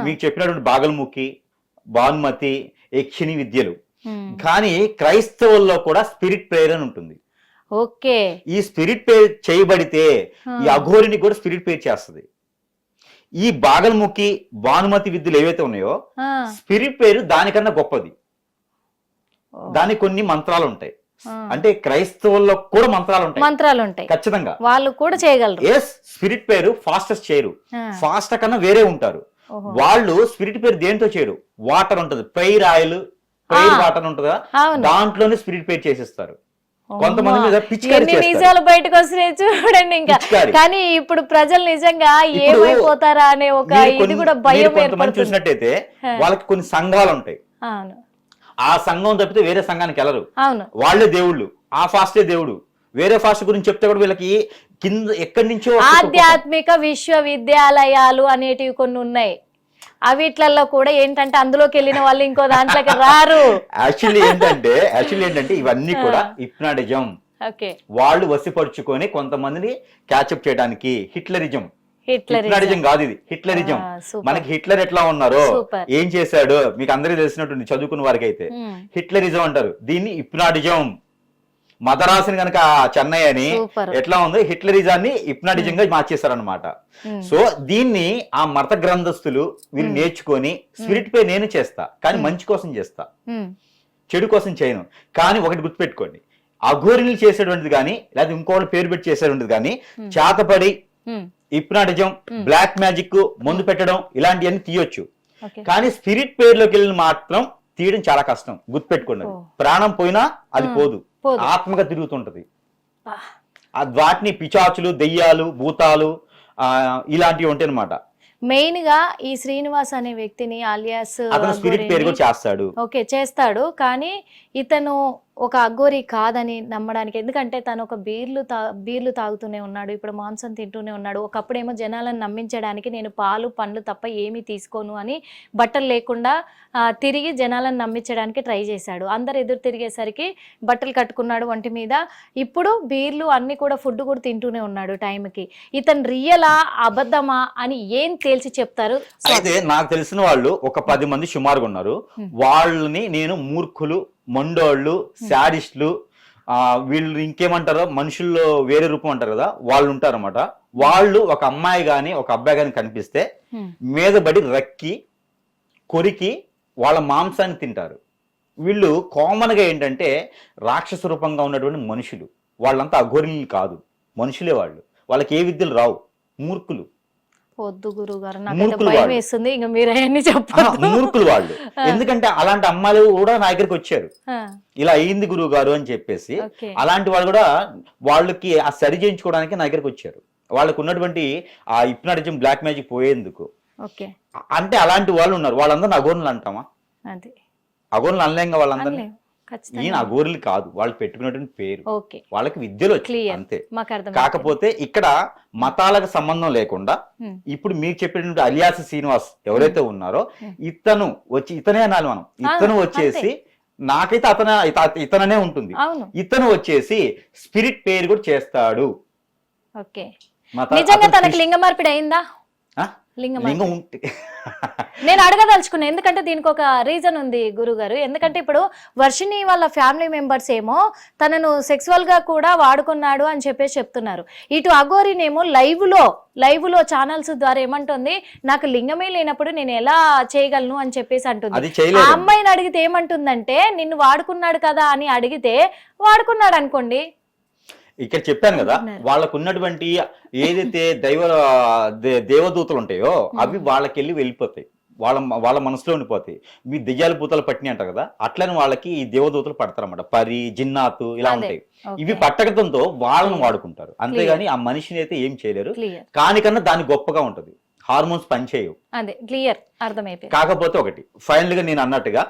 మీకు చెప్పినటువంటి బాగల్ముఖి, భానుమతి, యక్షిణి విద్యలు. కానీ క్రైస్తవుల్లో కూడా స్పిరిట్ ప్రేయర్ అని ఉంటుంది. ఓకే. ఈ స్పిరిట్ ప్రేయర్ చేయబడితే ఈ అఘోరిని కూడా స్పిరిట్ ప్రేయర్ చేస్తుంది. ఈ బాగల్ముఖి, భానుమతి విద్యలు ఏవైతే ఉన్నాయో స్పిరిట్ ప్రేయర్ దానికన్నా గొప్పది. దానికి కొన్ని మంత్రాలు ఉంటాయి. అంటే క్రైస్తవుల్లో కూడా మంత్రాలు ఉంటాయి ఖచ్చితంగా. వాళ్ళు కూడా చేయగలరు. ఎస్, స్పిరిట్ పేరు ఫాస్టెస్ట్ చేయరు. ఫాస్ట్ కన్నా వేరే ఉంటారు వాళ్ళు. స్పిరిట్ పేరు దేంతో చేయరు? వాటర్ ఉంటది, ప్రేయర్ ఆయిల్, ప్రేయర్ వాటర్ ఉంటదా, దాంట్లోనే స్పిరిట్ పేరు చేసేస్తారు. కొంతమంది మీద నిజాలు బయటకు వస్తున్నాయి చూడండి. ఇంకా కానీ ఇప్పుడు ప్రజలు నిజంగా ఏమైపోతారా అనే ఒక ఇది కూడా భయం కొంతమంది చూసినట్టయితే వాళ్ళకి కొన్ని సంఘాలు ఉంటాయి. ఆ సంఘం తప్పితే వేరే సంఘానికి వెళ్ళరు. వాళ్ళే దేవుళ్ళు, ఆ ఫాస్టే దేవుడు. వేరే ఫాస్ట్ గురించి చెప్తే కూడా వీళ్ళకి కింద ఎక్కడి నుంచో ఆధ్యాత్మిక విశ్వవిద్యాలయాలు అనేటివి కొన్ని ఉన్నాయి. అవిట్లలో కూడా ఏంటంటే అందులోకి వెళ్ళిన వాళ్ళు ఇంకో దాంట్లోకి రారు. యాక్చువల్లీ ఏంటంటే ఇవన్నీ కూడా హిప్నాటిజం. వాళ్ళు వసిపరుచుకొని కొంతమందిని క్యాచప్ చేయడానికి. హిట్లరిజం కాదు ఇది, హిట్లరిజం. మనకి హిట్లర్ ఎట్లా ఉన్నారో, ఏం చేశాడో మీకు అందరికీ తెలిసినట్టు చదువుకున్న వారికి అయితే హిట్లరిజం అంటారు. దీన్ని హిప్నాటిజం. మదరాసుని కనుక చెన్నై అని ఎట్లా ఉందో హిట్లరిజాన్ని హిప్నాటిజం గా మార్చేశారనమాట. సో దీన్ని ఆ మత గ్రంథస్తులు వీళ్ళు నేర్చుకొని స్పిరిట్ పై నేను చేస్తా, కానీ మంచి కోసం చేస్తా, చెడు కోసం చేయను. కానీ ఒకటి గుర్తుపెట్టుకోండి, అఘోరిని చేసేటువంటిది కానీ లేదా ఇంకోటి పేరు పెట్టి చేసేటువంటిది కానీ చేతపడి హిప్నాటిజం, బ్లాక్ మ్యాజిక్, మందు పెట్టడం ఇలాంటివన్నీ తీయొచ్చు. కానీ స్పిరిట్ పేరులోకి వెళ్ళిన మాత్రం తీయడం చాలా కష్టం. గుర్తుపెట్టుకోండి, ప్రాణం పోయినా అది పోదు, ఆత్మగా తిరుగుతుంటది. వాటిని పిచాచులు, దెయ్యాలు, భూతాలు ఇలాంటివి ఉంటాయి అనమాట. మెయిన్ గా ఈ శ్రీనివాస్ అనే వ్యక్తిని అలియాస్ స్పిరిట్ పేరు కూడా చేస్తాడు. ఓకే, చేస్తాడు. కానీ ఇతను ఒక అఘోరి కాదని నమ్మడానికి, ఎందుకంటే తను ఒక బీర్లు తాగుతూనే ఉన్నాడు, ఇప్పుడు మాంసం తింటూనే ఉన్నాడు. ఒకప్పుడేమో జనాలను నమ్మించడానికి నేను పాలు పండ్లు తప్ప ఏమీ తీసుకోను అని బట్టలు లేకుండా తిరిగి జనాలను నమ్మించడానికి ట్రై చేశాడు. అందరు ఎదురు తిరిగేసరికి బట్టలు కట్టుకున్నాడు ఒంటి మీద. ఇప్పుడు బీర్లు అన్ని కూడా ఫుడ్ కూడా తింటూనే ఉన్నాడు టైంకి. ఇతను రియలా అబద్ధమా అని ఏం తేల్చి చెప్తారు? అయితే నాకు తెలిసిన వాళ్ళు ఒక 10 మంది సుమారుగా ఉన్నారు. వాళ్ళని నేను మూర్ఖులు, మొండోళ్ళు, శాడిస్టులు, వీళ్ళు ఇంకేమంటారో మనుషుల్లో వేరే రూపం అంటారు కదా, వాళ్ళు ఉంటారన్నమాట. వాళ్ళు ఒక అమ్మాయి గాని ఒక అబ్బాయి గాని కనిపిస్తే మీదబడి రక్కి కొరికి వాళ్ళ మాంసాన్ని తింటారు. వీళ్ళు కామన్ గా ఏంటంటే రాక్షస రూపంగా ఉన్నటువంటి మనుషులు. వాళ్ళంతా అఘోరిలు కాదు, మనుషులే వాళ్ళు. వాళ్ళకి ఏ విద్యలు రావు, మూర్ఖులు. వద్దు గురువు గారు, నాకు భయం వేస్తుంది. ఇంకా మీరు అవన్నీ చెప్పండి. మూర్ఖులు వాళ్ళు. ఎందుకంటే అలాంటి అమ్మాయిలు కూడా నా దగ్గరికి వచ్చారు, ఇలా అయింది గురువు గారు అని చెప్పేసి. అలాంటి వాళ్ళు కూడా వాళ్ళకి ఆ సరి చేయించుకోవడానికి నా దగ్గరికి వచ్చారు. వాళ్ళకు ఉన్నటువంటి ఆ హిప్నాటిజం, బ్లాక్ మ్యాజిక్ పోయేందుకు. అంటే అలాంటి వాళ్ళు ఉన్నారు. వాళ్ళందరూ అఘోరులు అంటామా? అఘోరులు అనలేంగా వాళ్ళందరినీ. ఈయన అఘోరులు కాదు, వాళ్ళు పెట్టుకున్నటువంటి పేరు. వాళ్ళకి విద్యలు వచ్చి అంతే. కాకపోతే ఇక్కడ మతాలకు సంబంధం లేకుండా ఇప్పుడు మీకు చెప్పినటువంటి అలియాస్ శ్రీనివాస్ ఎవరైతే ఉన్నారో ఇతను వచ్చి, ఇతనే అనాలి మనం, ఇతను వచ్చేసి నాకైతే ఇతననే ఉంటుంది. ఇతను వచ్చేసి స్పిరిట్ పేరు కూడా చేస్తాడు. నిజంగా తనకి లింగ మార్పిడి అయిందా? లింగం లింగం ఉంటే నేను అడగదలుచుకున్నా, ఎందుకంటే దీనికి ఒక రీజన్ ఉంది గురుగారు. ఎందుకంటే ఇప్పుడు వర్షిణి వాళ్ళ ఫ్యామిలీ మెంబర్స్ ఏమో తనను సెక్సువల్ గా కూడా వాడుకున్నాడు అని చెప్పేసి చెప్తున్నారు. ఇటు అఘోరినేమో లైవ్ లో ఛానల్స్ ద్వారా ఏమంటుంది, నాకు లింగమే లేనప్పుడు నేను ఎలా చేయగలను అని చెప్పేసి అంటుంది. ఆ అమ్మాయిని అడిగితే ఏమంటుందంటే, నిన్ను వాడుకున్నాడు కదా అని అడిగితే వాడుకున్నాడు అనుకోండి. ఇక్కడ చెప్పాను కదా, వాళ్ళకు ఉన్నటువంటి ఏదైతే దేవదూతలు ఉంటాయో అవి వాళ్ళకెళ్ళి వెళ్ళిపోతాయి, వాళ్ళ మనసులో ఉండిపోతాయి. మీ దెయ్యాల భూతాలు పట్టినాయి అంటారు కదా, అట్లని వాళ్ళకి ఈ దేవదూతలు పడతారన్నమాట. పరి, జిన్నాతు ఇలా ఉంటాయి. ఇవి పట్టడంతో వాళ్ళని వాడుకుంటారు, అంతేగాని ఆ మనిషిని అయితే ఏం చేయలేరు. కానికన్నా దాని గొప్పగా ఉంటది, హార్మోన్స్ పనిచేయవు. అదే క్లియర్ అర్థమైపోయింది. కాకపోతే ఒకటి ఫైనల్ గా నేను అన్నట్టుగా,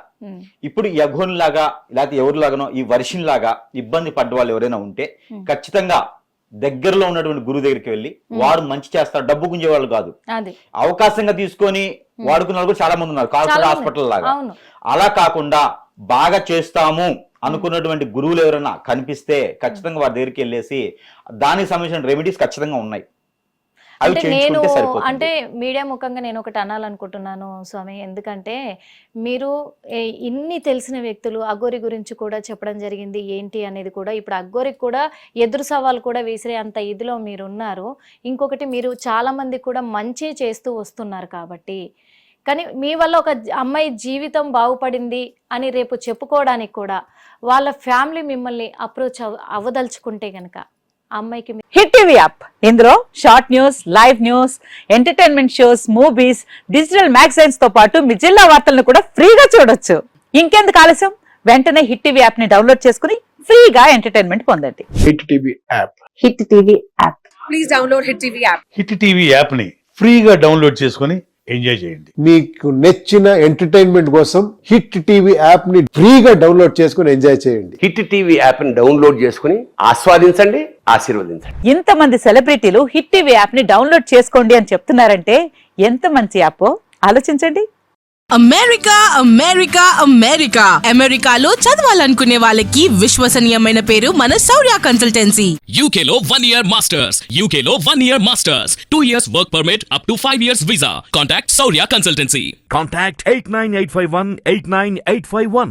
ఇప్పుడు ఈ అఘోన్ లాగా లేకపోతే ఎవరిలాగానో ఈ వర్షిన్ లాగా ఇబ్బంది పడ్డ వాళ్ళు ఎవరైనా ఉంటే ఖచ్చితంగా దగ్గరలో ఉన్నటువంటి గురువు దగ్గరికి వెళ్ళి వాడు మంచి చేస్తారు, డబ్బు గుంజే వాళ్ళు కాదు, అవకాశంగా తీసుకొని వాడుకున్న వాళ్ళు కూడా చాలా మంది ఉన్నారు, కార్పొరేట్ హాస్పిటల్ లాగా. అలా కాకుండా బాగా చేస్తాము అనుకున్నటువంటి గురువులు ఎవరైనా కనిపిస్తే ఖచ్చితంగా వారి దగ్గరికి వెళ్ళేసి దానికి సంబంధించిన రెమెడీస్ ఖచ్చితంగా ఉన్నాయి. అంటే మీడియా ముఖంగా నేను ఒకటి అనాలనుకుంటున్నాను స్వామి, ఎందుకంటే మీరు ఇన్ని తెలిసిన వ్యక్తులు అఘోరి గురించి కూడా చెప్పడం జరిగింది ఏంటి అనేది కూడా. ఇప్పుడు అఘోరికి కూడా ఎదురు సవాలు కూడా విసిరే అంత ఇదిలో మీరు ఉన్నారు. ఇంకొకటి మీరు చాలా మంది కూడా మంచి చేస్తూ వస్తున్నారు కాబట్టి, కానీ మీ వల్ల ఒక అమ్మాయి జీవితం బాగుపడింది అని రేపు చెప్పుకోవడానికి కూడా వాళ్ళ ఫ్యామిలీ మిమ్మల్ని అప్రోచ్ అవ్వదలుచుకుంటే గనక అమ్మాయికి హిట్ టీవీ యాప్, ఇందులో short news, live news, entertainment shows, movies, digital magazines తో పాటు మీ జిల్లా వార్తలను కూడా ఫ్రీగా చూడొచ్చు. ఇంకెందుకు ఆలస్యం, వెంటనే హిట్ టీవీ యాప్ ని డౌన్లోడ్ చేసుకుని ఫ్రీగా ఎంటర్టైన్మెంట్ పొందండి. Hit TV app, hit TV app, please download hit TV app. Hit TV app ని ఫ్రీగా డౌన్లోడ్ చేసుకుని ఎంజాయ్ చేయండి. మీకు నచ్చిన ఎంటర్టైన్మెంట్ కోసం హిట్ టీవీ యాప్ ని ఫ్రీగా డౌన్లోడ్ చేసుకుని ఎంజాయ్ చేయండి. హిట్ టీవీ యాప్ ని డౌన్లోడ్ చేసుకుని ఆస్వాదించండి, ఆశీర్వదించండి. ఇంతమంది సెలబ్రిటీలు హిట్ టీవీ యాప్ ని డౌన్లోడ్ చేసుకోండి అని చెప్తున్నారంటే ఎంత మంచి యాప్ ఆలోచించండి. అమెరికాలో చదవాలనుకునే వాళ్ళకి విశ్వసనీయమైన పేరు మన శౌర్య కన్సల్టెన్సీ. UK లో 1 year masters, UK లో 1 year masters, 2 years work permit up to 5 years visa. Contact Saurya Consultancy. Contact 89851 89851.